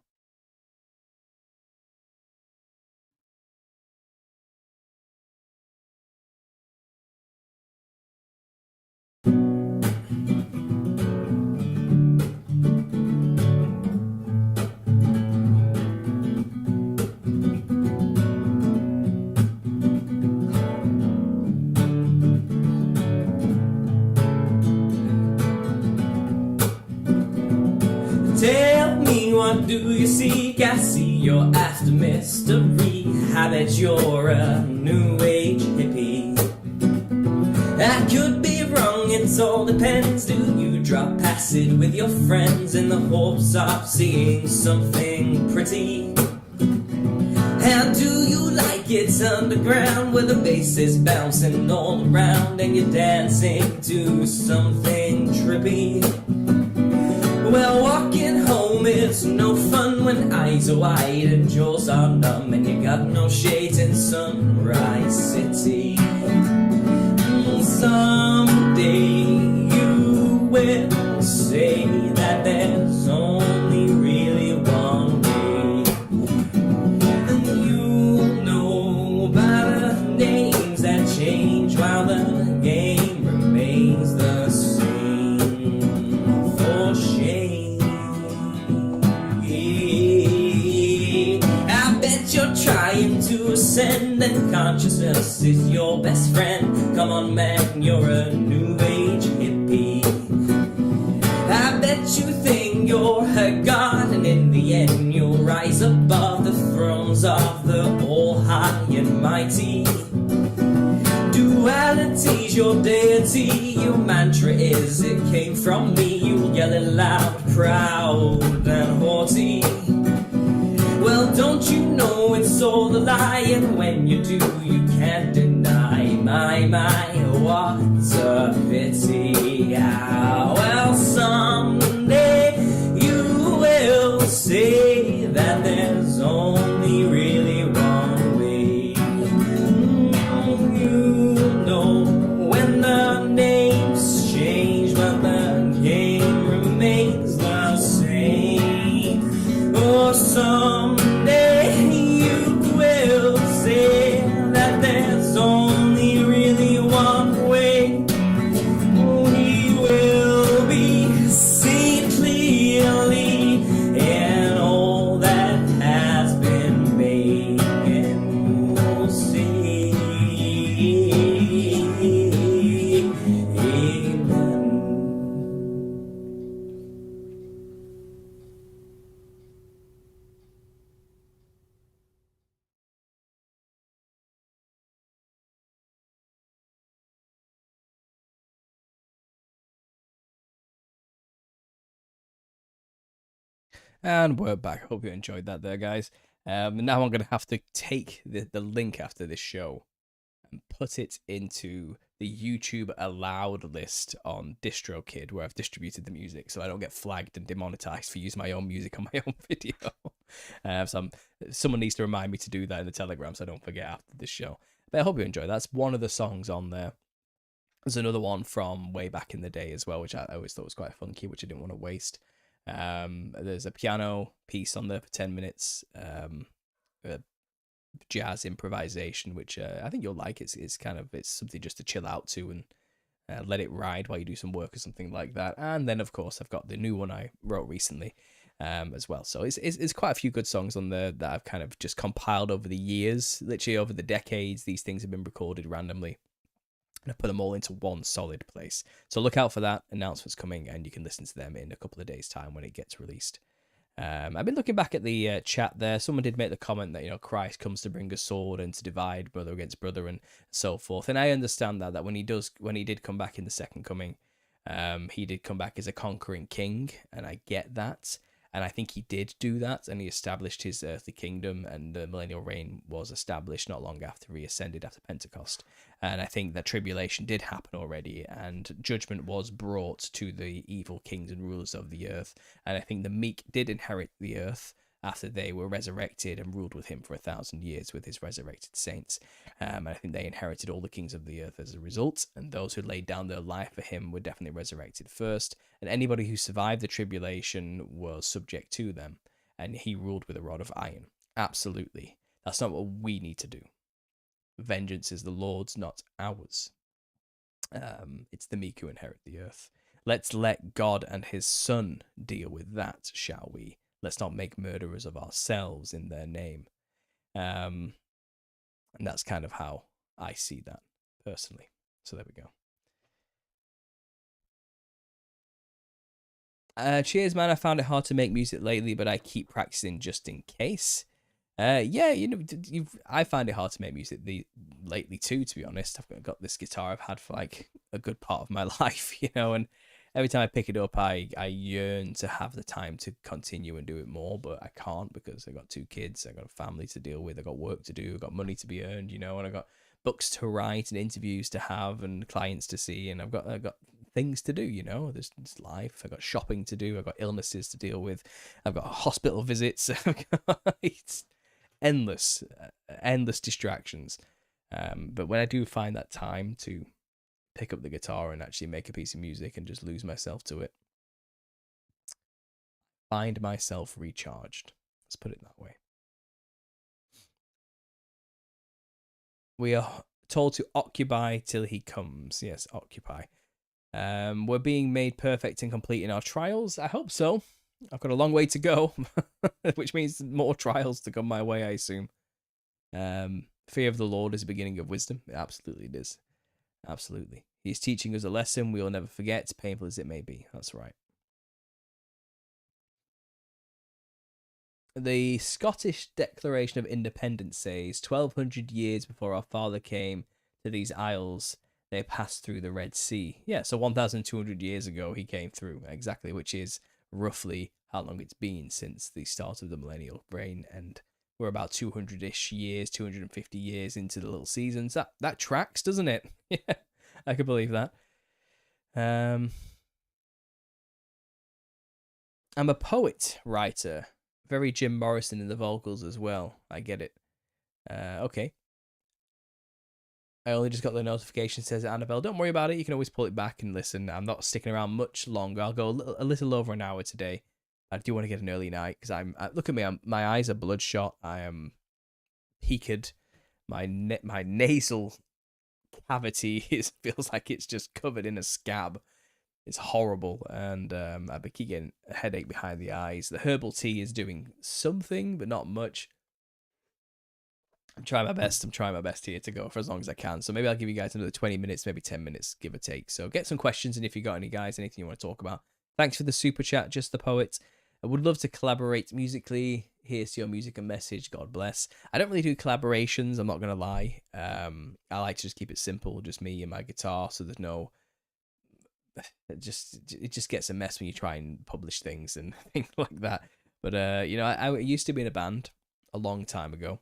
Tell me, what do you seek? I see you're after mystery. I bet you're a new age hippie. I could be wrong, it all depends. Do you drop acid with your friends in the hopes of seeing something pretty? How do you like it underground, where the bass is bouncing all around and you're dancing to something trippy? Well, walking home is no fun when eyes are wide and jaws are numb and you got no shades in Sunrise City. Someday you will say that there's only really one way, and you'll know by the names that change while the game remains the same. For shame, I bet you're trying to ascend and consciousness is your best friend. Come on man, you're a new age hippie. I bet you think you're a god, and in the end you'll rise above the thrones of the all high and mighty. Duality's your deity, your mantra is it came from me. You'll yell it loud, proud and haughty. Well, don't you know it's all a lie, and when you do, you can't deny. My, what a pity. Ah, well, someday you will say that there's only really one way. You know when the names change, but the game remains the same. Oh, someday you will say that there's only really one way. We will be seen clearly in all that has been made, and we'll see. Amen. And we're back. Hope you enjoyed that there, guys. Now I'm going to have to take the link after this show and put it into the YouTube allowed list on DistroKid, where I've distributed the music, so I don't get flagged and demonetized for using my own music on my own video. Someone needs to remind me to do that in the Telegram so I don't forget after this show. But I hope you enjoy. That's one of the songs on there. There's another one from way back in the day as well, which I always thought was quite funky, which I didn't want to waste. There's a piano piece on there for 10 minutes, jazz improvisation, which I think you'll like. It's kind of, it's something just to chill out to and let it ride while you do some work or something like that. And then of course I've got the new one I wrote recently as well. So it's quite a few good songs on there that I've kind of just compiled over the years, literally over the decades. These things have been recorded randomly, and I put them all into one solid place. So look out for that. Announcements coming, and you can listen to them in a couple of days' time when it gets released. I've been looking back at the chat there. Someone did make the comment that, Christ comes to bring a sword and to divide brother against brother and so forth. And I understand that when he did come back in the second coming, he did come back as a conquering king, and I get that. And I think he did do that, and he established his earthly kingdom, and the millennial reign was established not long after he ascended after Pentecost. And I think that tribulation did happen already, and judgment was brought to the evil kings and rulers of the earth. And I think the meek did inherit the earth after they were resurrected and ruled with him for 1,000 years with his resurrected saints. And I think they inherited all the kings of the earth as a result, and those who laid down their life for him were definitely resurrected first, and anybody who survived the tribulation was subject to them, and he ruled with a rod of iron. Absolutely. That's not what we need to do. Vengeance is the Lord's, not ours. It's the meek who inherit the earth. Let's let God and his Son deal with that, shall we? Let's not make murderers of ourselves in their name. And that's kind of how I see that personally. So there we go. Cheers, man. I found it hard to make music lately, but I keep practicing just in case. Yeah, I find it hard to make music lately too, to be honest. I've got this guitar I've had for like a good part of my life, and every time I pick it up, I yearn to have the time to continue and do it more, but I can't because I got 2 kids, I got a family to deal with, I got work to do, I got money to be earned, and I got books to write and interviews to have and clients to see, and I've got things to do. There's life. I've got shopping to do. I've got illnesses to deal with. I've got hospital visits. It's endless distractions. But when I do find that time to pick up the guitar and actually make a piece of music and just lose myself to it, find myself recharged. Let's put it that way. We are told to occupy till he comes. Yes, occupy. We're being made perfect and complete in our trials. I hope so. I've got a long way to go, which means more trials to come my way, I assume. Fear of the Lord is the beginning of wisdom. Absolutely it is. Absolutely. He's teaching us a lesson we will never forget, painful as it may be. That's right. The Scottish Declaration of Independence says 1,200 years before our father came to these isles, they passed through the Red Sea. Yeah, so 1,200 years ago he came through, exactly, which is roughly how long it's been since the start of the millennial reign, and we're about 200-ish years, 250 years into the little seasons. That tracks, doesn't it? Yeah, I could believe that. I'm a poet, writer. Very Jim Morrison in the vocals as well. I get it. Okay. I only just got the notification, says Annabelle. Don't worry about it. You can always pull it back and listen. I'm not sticking around much longer. I'll go a little over an hour today. I do want to get an early night because look at me. My eyes are bloodshot. I am peaked. My nasal cavity feels like it's just covered in a scab. It's horrible, and I keep getting a headache behind the eyes. The herbal tea is doing something, but not much. I'm trying my best here to go for as long as I can. So maybe I'll give you guys another 20 minutes, maybe 10 minutes, give or take. So get some questions, and if you got any, guys, anything you want to talk about. Thanks for the super chat, Just the Poet. I would love to collaborate musically. Here's to your music and message. God bless. I don't really do collaborations, I'm not going to lie. I like to just keep it simple, just me and my guitar, so there's no... It just gets a mess when you try and publish things and things like that. But I used to be in a band a long time ago.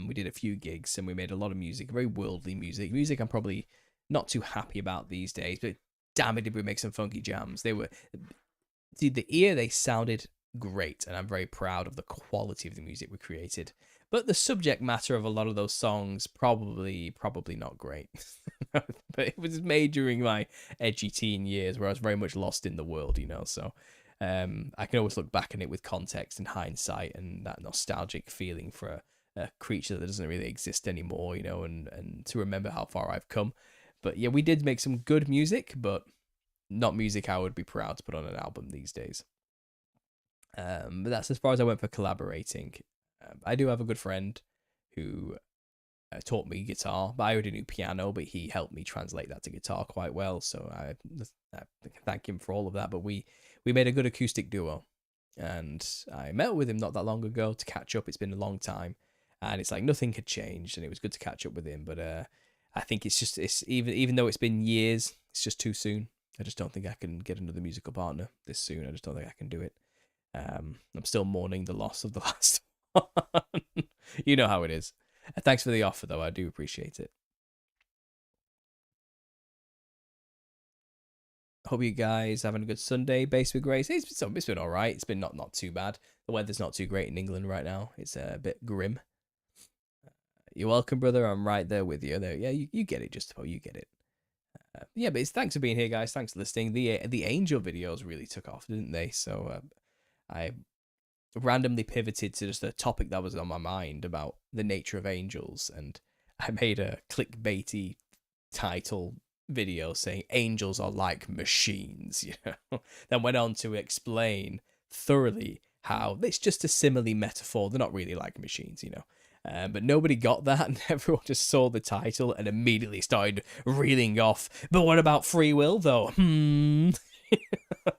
We did a few gigs and we made a lot of music, very worldly music I'm probably not too happy about these days, but damn it, did we make some funky jams. They sounded great, and I'm very proud of the quality of the music we created. But the subject matter of a lot of those songs, probably not great. But it was made during my edgy teen years where I was very much lost in the world, so I can always look back on it with context and hindsight and that nostalgic feeling for a creature that doesn't really exist anymore, and to remember how far I've come. But yeah, we did make some good music, but not music I would be proud to put on an album these days. But that's as far as I went for collaborating. I do have a good friend who taught me guitar, but I already knew piano, but he helped me translate that to guitar quite well, so I thank him for all of that. But we made a good acoustic duo, and I met with him not that long ago to catch up. It's been a long time, and it's like nothing had changed, and it was good to catch up with him. But I think it's even though it's been years, it's just too soon. I just don't think I can get another musical partner this soon. I just don't think I can do it. I'm still mourning the loss of the last one. You know how it is. Thanks for the offer, though. I do appreciate it. Hope you guys having a good Sunday. Based with Grace. It's been all right. It's been not too bad. The weather's not too great in England right now. It's a bit grim. You're welcome, brother. I'm right there with you. There, yeah, you get it. Just about you get it. Yeah, but thanks for being here, guys. Thanks for listening. The angel videos really took off, didn't they? So I randomly pivoted to just a topic that was on my mind about the nature of angels, and I made a clickbaity title video saying angels are like machines, you know. Then went on to explain thoroughly how it's just a simile metaphor. They're not really like machines, you know. But nobody got that, and everyone just saw the title and immediately started reeling off. But what about free will, though?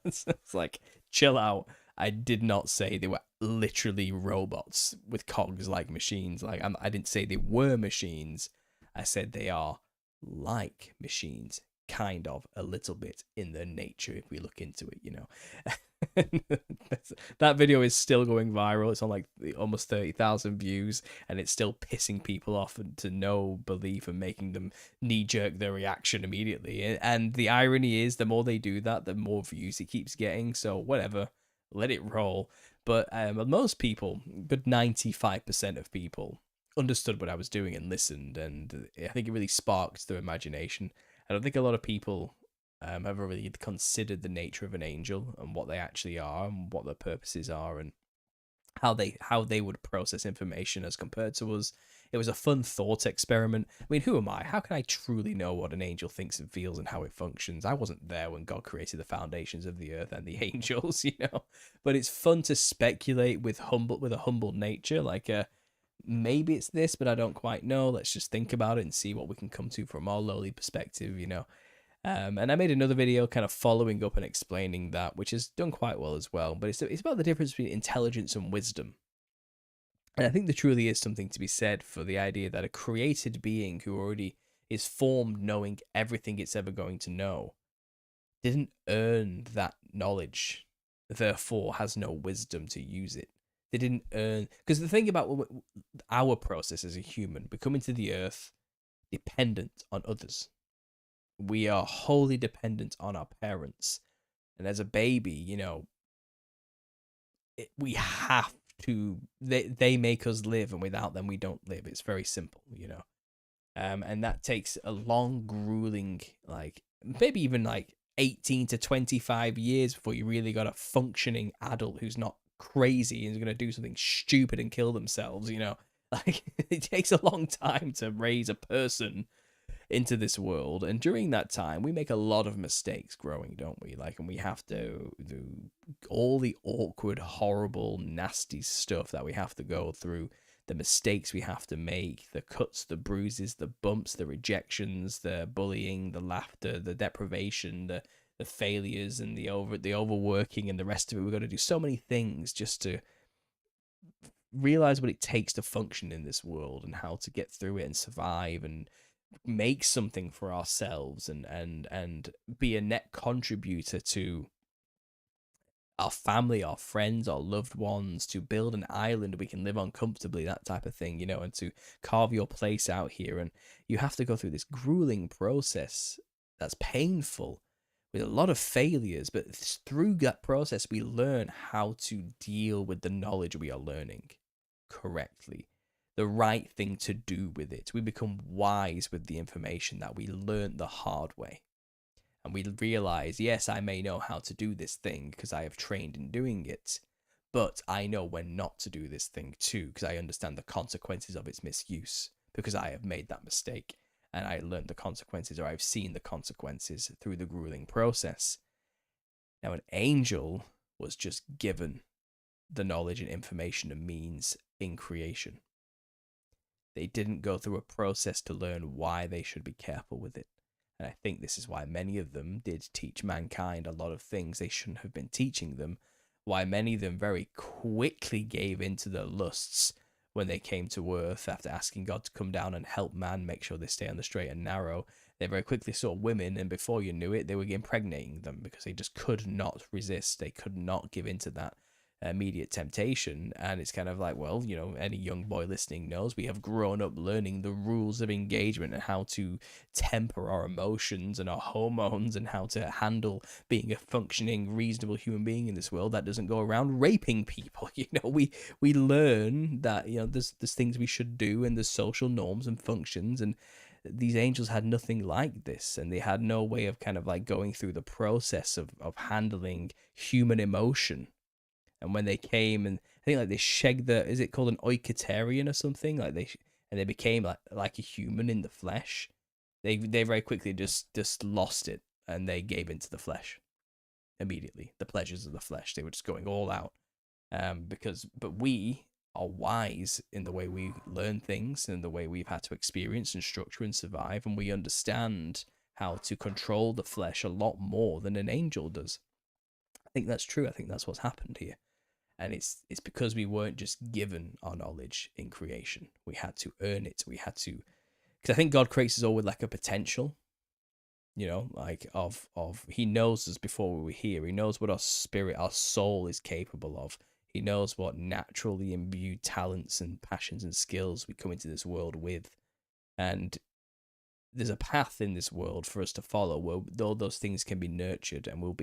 It's like, chill out. I did not say they were literally robots with cogs like machines. Like I didn't say they were machines. I said they are like machines, kind of, a little bit in their nature if we look into it, you know. That video is still going viral. It's on like almost 30,000 views, and it's still pissing people off to no belief and making them knee-jerk their reaction immediately. And the irony is, the more they do that, the more views it keeps getting. So whatever, let it roll. But most people, good 95% of people, understood what I was doing and listened, and I think it really sparked their imagination. I don't think a lot of people ever really considered the nature of an angel and what they actually are and what their purposes are and how they would process information as compared to us. It was a fun thought experiment. I mean, who am I? How can I truly know what an angel thinks and feels and how it functions? I wasn't there when God created the foundations of the earth and the angels, you know. But it's fun to speculate with a humble nature, like maybe it's this, but I don't quite know. Let's just think about it and see what we can come to from our lowly perspective, you know. And I made another video kind of following up and explaining that, which has done quite well as well. But it's about the difference between intelligence and wisdom. And I think there truly is something to be said for the idea that a created being who already is formed knowing everything it's ever going to know didn't earn that knowledge, therefore has no wisdom to use it. They didn't earn... Because the thing about our process as a human, we come into the earth dependent on others. We are wholly dependent on our parents. And as a baby, you know, we have to... They make us live, and without them, we don't live. It's very simple, you know. And that takes a long, grueling, like, maybe even like 18 to 25 years before you really got a functioning adult who's not crazy and is going to do something stupid and kill themselves, you know. Like, it takes a long time to raise a person into this world, and during that time we make a lot of mistakes growing, don't we? Like, and we have to do all the awkward, horrible, nasty stuff that we have to go through, the mistakes we have to make, the cuts, the bruises, the bumps, the rejections, the bullying, the laughter, the deprivation, the failures, and the overworking, and the rest of it. We've got to do so many things just to realize what it takes to function in this world and how to get through it and survive and make something for ourselves and be a net contributor to our family, our friends, our loved ones, to build an island we can live on comfortably, that type of thing, you know, and to carve your place out here. And you have to go through this grueling process that's painful with a lot of failures, but through that process we learn how to deal with the knowledge we are learning correctly, the right thing to do with it. We become wise with the information that we learned the hard way. And we realize, yes, I may know how to do this thing because I have trained in doing it, but I know when not to do this thing too, because I understand the consequences of its misuse, because I have made that mistake and I learned the consequences, or I've seen the consequences through the grueling process. Now, an angel was just given the knowledge and information and means in creation. They didn't go through a process to learn why they should be careful with it. And I think this is why many of them did teach mankind a lot of things they shouldn't have been teaching them, why many of them very quickly gave into their lusts when they came to earth after asking God to come down and help man make sure they stay on the straight and narrow. They very quickly saw women, and before you knew it, they were impregnating them because they just could not resist. They could not give into that immediate temptation. And it's kind of like, well, you know, any young boy listening knows we have grown up learning the rules of engagement and how to temper our emotions and our hormones and how to handle being a functioning, reasonable human being in this world that doesn't go around raping people. You know, we learn that, you know, there's things we should do and there's social norms and functions, and these angels had nothing like this, and they had no way of kind of like going through the process of handling human emotion. And when they came, and I think like they shagged the, is it called an oikotarian or something, like they became like a human in the flesh. They very quickly just lost it, and they gave into the flesh immediately, the pleasures of the flesh. They were just going all out, but we are wise in the way we learn things and the way we've had to experience and structure and survive, and we understand how to control the flesh a lot more than an angel does. I think that's true. I think that's what's happened here. And it's because we weren't just given our knowledge in creation. We had to earn it. We had to, because I think God creates us all with like a potential, you know, like of he knows us before we were here. He knows what our spirit, our soul is capable of. He knows what naturally imbued talents and passions and skills we come into this world with. And there's a path in this world for us to follow where all those things can be nurtured and we'll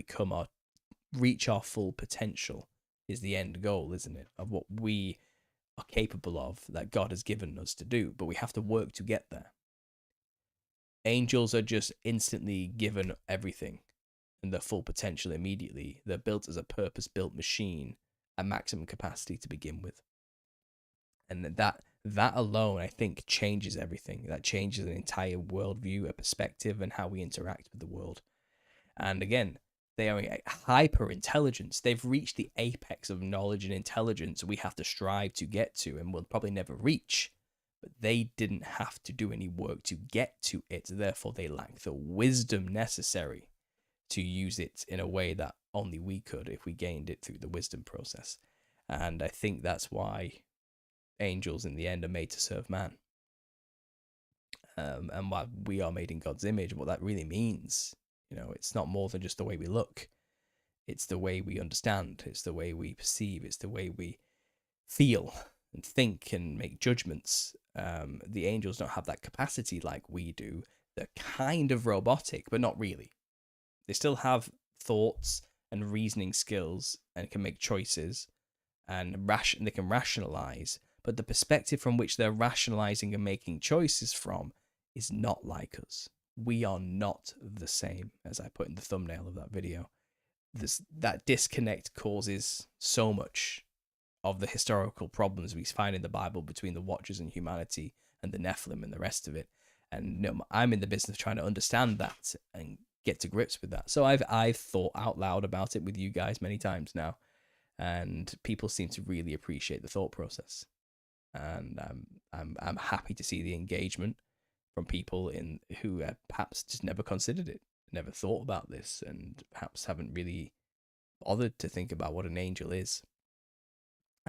reach our full potential is the end goal, isn't it? Of what we are capable of that God has given us to do. But we have to work to get there. Angels are just instantly given everything and their full potential immediately. They're built as a purpose-built machine at maximum capacity to begin with. And that alone, I think, changes everything. That changes an entire worldview, a perspective, and how we interact with the world. And again, they are hyper intelligence. They've reached the apex of knowledge and intelligence we have to strive to get to and will probably never reach. But they didn't have to do any work to get to it. Therefore, they lack the wisdom necessary to use it in a way that only we could if we gained it through the wisdom process. And I think that's why angels in the end are made to serve man. And why we are made in God's image, what that really means. You know, it's not more than just the way we look. It's the way we understand. It's the way we perceive. It's the way we feel and think and make judgments. The angels don't have that capacity like we do. They're kind of robotic, but not really. They still have thoughts and reasoning skills and can make choices and they can rationalize. But the perspective from which they're rationalizing and making choices from is not like us. We are not the same, as I put in the thumbnail of that video. That disconnect causes so much of the historical problems we find in the Bible between the Watchers and humanity and the Nephilim and the rest of it. And you know, I'm in the business of trying to understand that and get to grips with that. So I've thought out loud about it with you guys many times now, and people seem to really appreciate the thought process. And I'm happy to see the engagement from people who perhaps just never considered it, never thought about this, and perhaps haven't really bothered to think about what an angel is.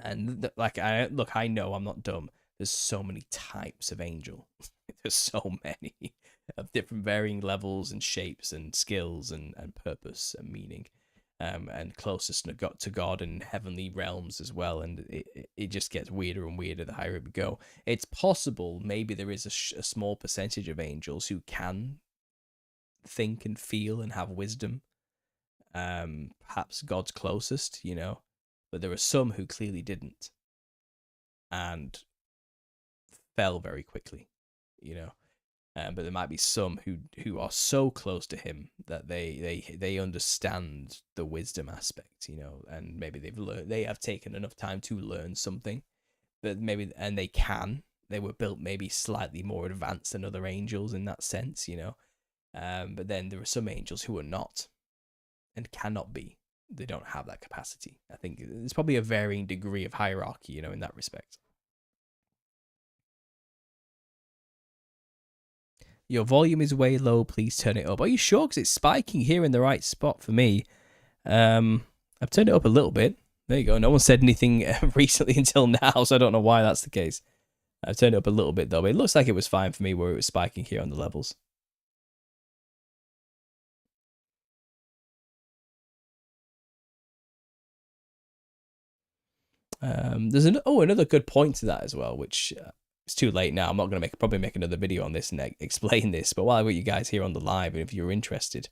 And I know I'm not dumb. There's so many types of angel. There's so many of different varying levels and shapes and skills and purpose and meaning, and closest to God and heavenly realms as well. And it just gets weirder and weirder the higher we go. It's possible maybe there is a small percentage of angels who can think and feel and have wisdom. Perhaps God's closest, you know, but there are some who clearly didn't and fell very quickly, you know. But there might be some who are so close to him that they understand the wisdom aspect, you know, and maybe they have taken enough time to learn something, but maybe, and they were built maybe slightly more advanced than other angels in that sense, you know. But then there are some angels who are not and cannot be. They don't have that capacity. I think there's probably a varying degree of hierarchy, you know, in that respect. Your volume is way low. Please turn it up. Are you sure? Because it's spiking here in the right spot for me. I've turned it up a little bit. There you go. No one said anything recently until now, so I don't know why that's the case. I've turned it up a little bit though, but it looks like it was fine for me where it was spiking here on the levels. There's another good point to that as well, which it's too late now. I'm not going to probably make another video on this and explain this, but while I got you guys here on the live, and if you're interested,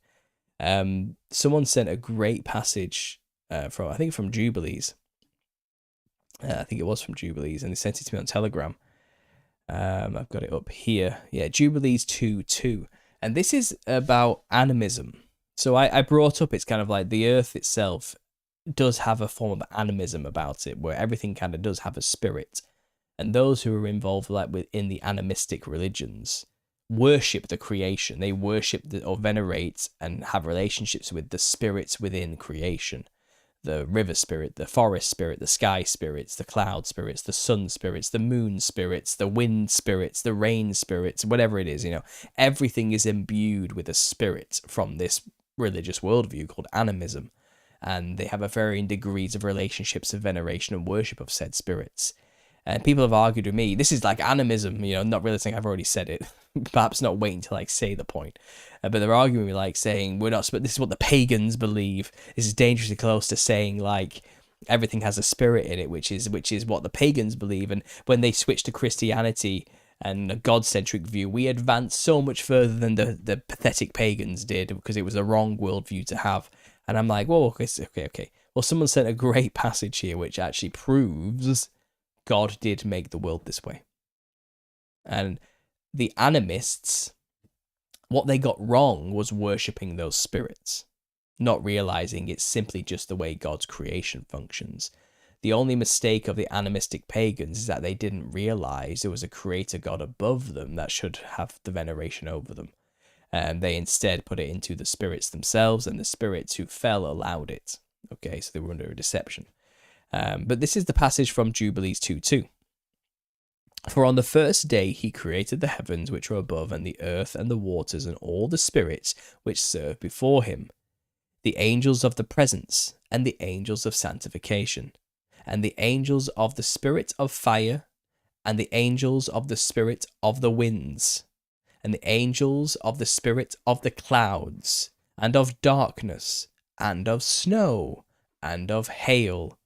someone sent a great passage from Jubilees. I think it was from Jubilees, and they sent it to me on Telegram. I've got it up here. Yeah, Jubilees 2:2, and this is about animism. So I brought up it's kind of like the Earth itself does have a form of animism about it, where everything kind of does have a spirit, and those who are involved like within the animistic religions worship the creation. They worship or venerate and have relationships with the spirits within creation. The river spirit, the forest spirit, the sky spirits, the cloud spirits, the sun spirits, the moon spirits, the wind spirits, the rain spirits, whatever it is, everything is imbued with a spirit from this religious worldview called animism. And they have a varying degrees of relationships of veneration and worship of said spirits. And people have argued with me, this is like animism, not realizing I've already said it, perhaps not waiting to say the point. But they're arguing with me saying, this is what the pagans believe. This is dangerously close to saying everything has a spirit in it, which is what the pagans believe. And when they switch to Christianity and a God-centric view, we advance so much further than the pathetic pagans did, because it was a wrong worldview to have. And I'm like, whoa, okay. Well, someone sent a great passage here which actually proves God did make the world this way. And the animists, what they got wrong was worshipping those spirits, not realizing it's simply just the way God's creation functions. The only mistake of the animistic pagans is that they didn't realize there was a creator God above them that should have the veneration over them. They instead put it into the spirits themselves, and the spirits who fell allowed it. Okay, so they were under a deception. But this is the passage from Jubilees 2:2. For on the first day he created the heavens which are above, and the earth and the waters, and all the spirits which serve before him, the angels of the presence, and the angels of sanctification, and the angels of the spirit of fire, and the angels of the spirit of the winds, and the angels of the spirit of the clouds, and of darkness, and of snow, and of hail,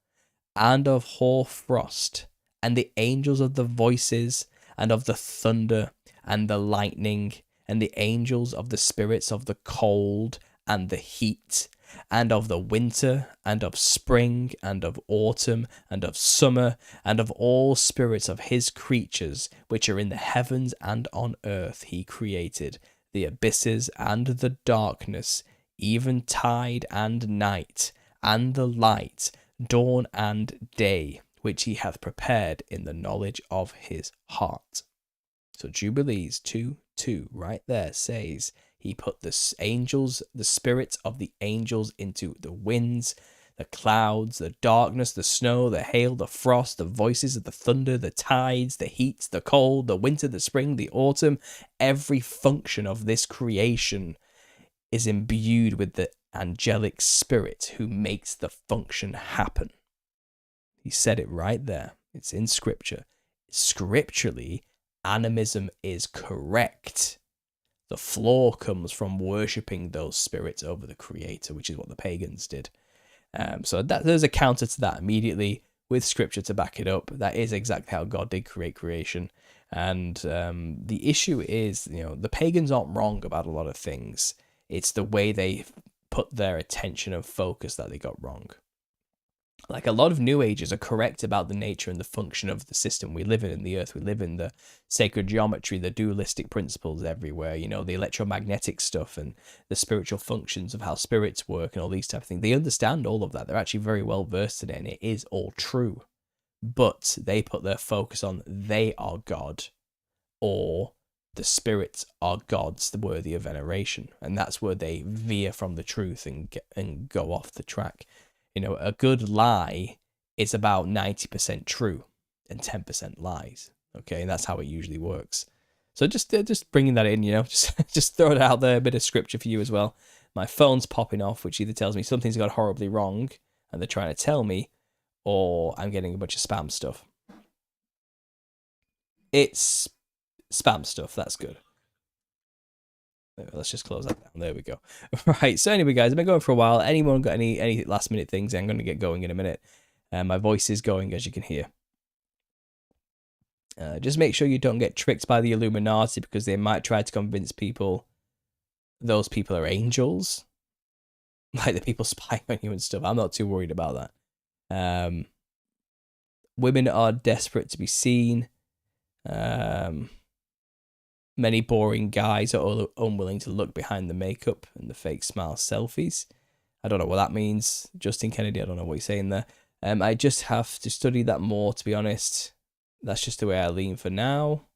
and of hoarfrost, and the angels of the voices, and of the thunder, and the lightning, and the angels of the spirits of the cold, and the heat, and of the winter, and of spring, and of autumn, and of summer, and of all spirits of his creatures which are in the heavens and on earth he created, the abysses and the darkness, even tide and night, and the light, dawn and day, which he hath prepared in the knowledge of his heart. So Jubilees 2:2 right there says he put the angels, the spirits of the angels into the winds, the clouds, the darkness, the snow, the hail, the frost, the voices of the thunder, the tides, the heat, the cold, the winter, the spring, the autumn. Every function of this creation is imbued with the angelic spirit who makes the function happen. He said it right there. It's in scripture. Scripturally, animism is correct. The flaw comes from worshipping those spirits over the creator, which is what the pagans did. So there's a counter to that immediately with scripture to back it up. That is exactly how God did create creation. And the issue is, the pagans aren't wrong about a lot of things. It's the way they put their attention and focus that they got wrong. Like a lot of New Agers are correct about the nature and the function of the system we live in the earth. We live in the sacred geometry, the dualistic principles everywhere, the electromagnetic stuff and the spiritual functions of how spirits work and all these type of things. They understand all of that. They're actually very well versed in it, and it is all true. But they put their focus on they are God, or the spirits are gods worthy of veneration. And that's where they veer from the truth and go off the track. A good lie is about 90% true and 10% lies. Okay, and that's how it usually works. So just bringing that in, just throw it out there, a bit of scripture for you as well. My phone's popping off, which either tells me something's gone horribly wrong, and they're trying to tell me, or I'm getting a bunch of spam stuff. It's spam stuff. That's good. Let's just close that down. There we go. Right. So anyway, guys, I've been going for a while. Anyone got any last minute things? I'm going to get going in a minute. My voice is going, as you can hear. Just make sure you don't get tricked by the Illuminati, because they might try to convince people those people are angels. Like the people spying on you and stuff. I'm not too worried about that. Women are desperate to be seen. Many boring guys are unwilling to look behind the makeup and the fake smile selfies. I don't know what that means. Justin Kennedy, I don't know what you're saying there. I just have to study that more, to be honest. That's just the way I lean for now.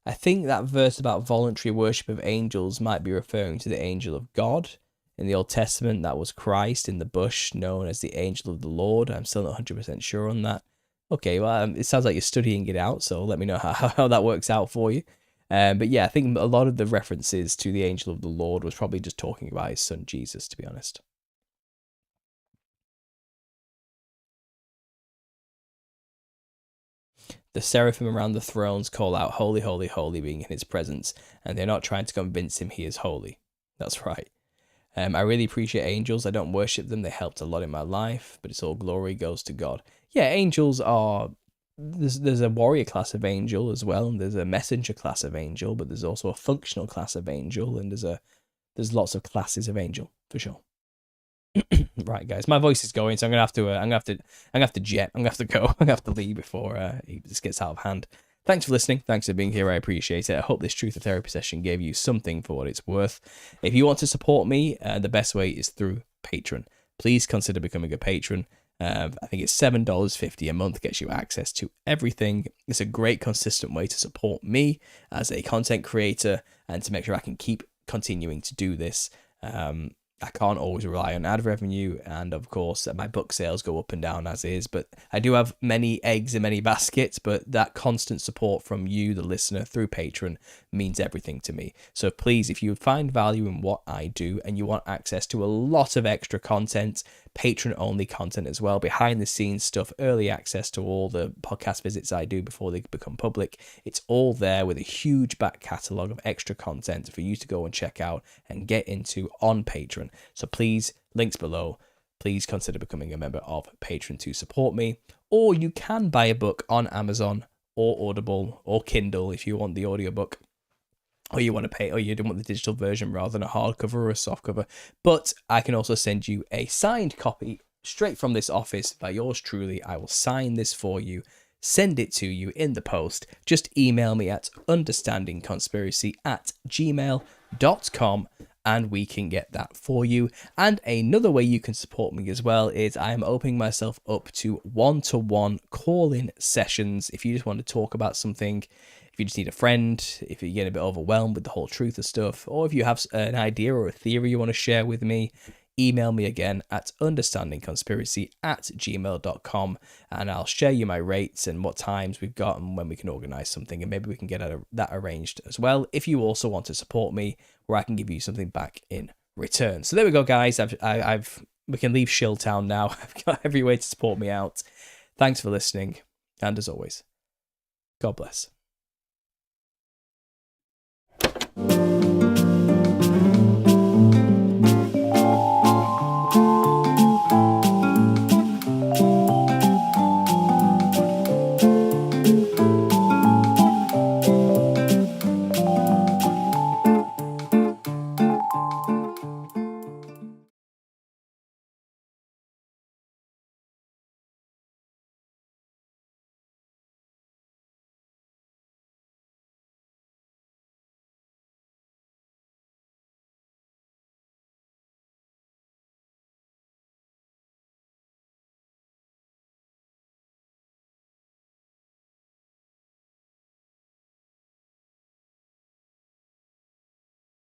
I think that verse about voluntary worship of angels might be referring to the angel of God. In the Old Testament, that was Christ in the bush, known as the angel of the Lord. I'm still not 100% sure on that. Okay, well, it sounds like you're studying it out, so let me know how that works out for you. But yeah, I think a lot of the references to the angel of the Lord was probably just talking about his son Jesus, to be honest. The seraphim around the thrones call out, "Holy, holy, holy," being in his presence, and they're not trying to convince him he is holy. That's right. I really appreciate angels. I don't worship them. They helped a lot in my life, but it's all glory goes to God. Yeah, angels are... There's a warrior class of angel as well, and there's a messenger class of angel, but there's also a functional class of angel, and there's lots of classes of angel, for sure. Right, guys, my voice is going, so I'm gonna have to go. I'm gonna have to leave before this gets out of hand. Thanks for listening. Thanks for being here. I appreciate it. I hope this Truth or Therapy session gave you something for what it's worth. If you want to support me, the best way is through Patreon. Please consider becoming a patron. I think it's $7.50 a month, gets you access to everything. It's a great, consistent way to support me as a content creator and to make sure I can keep continuing to do this. I can't always rely on ad revenue, and of course my book sales go up and down as is, but I do have many eggs in many baskets, but that constant support from you, the listener, through Patreon means everything to me. So please, if you find value in what I do and you want access to a lot of extra content, Patreon only content as well, behind the scenes stuff, early access to all the podcast visits I do before they become public, it's all there with a huge back catalogue of extra content for you to go and check out and get into on Patreon. So please, links below, please consider becoming a member of Patreon to support me. Or you can buy a book on Amazon or Audible or Kindle if you want the audiobook, or you want to pay, or you don't want the digital version rather than a hardcover or a softcover. But I can also send you a signed copy straight from this office by yours truly. I will sign this for you, send it to you in the post. Just email me at understandingconspiracy@gmail.com and we can get that for you. And another way you can support me as well is I am opening myself up to one-to-one call-in sessions. If you just want to talk about something, if you just need a friend, if you get a bit overwhelmed with the whole truth of stuff, or if you have an idea or a theory you want to share with me, email me again at understandingconspiracy@gmail.com and I'll share you my rates and what times we've got and when we can organize something, and maybe we can get that arranged as well if you also want to support me, where I can give you something back in return. So there we go, guys. We can leave Shilltown now. I've got every way to support me out. Thanks for listening, and as always, God bless.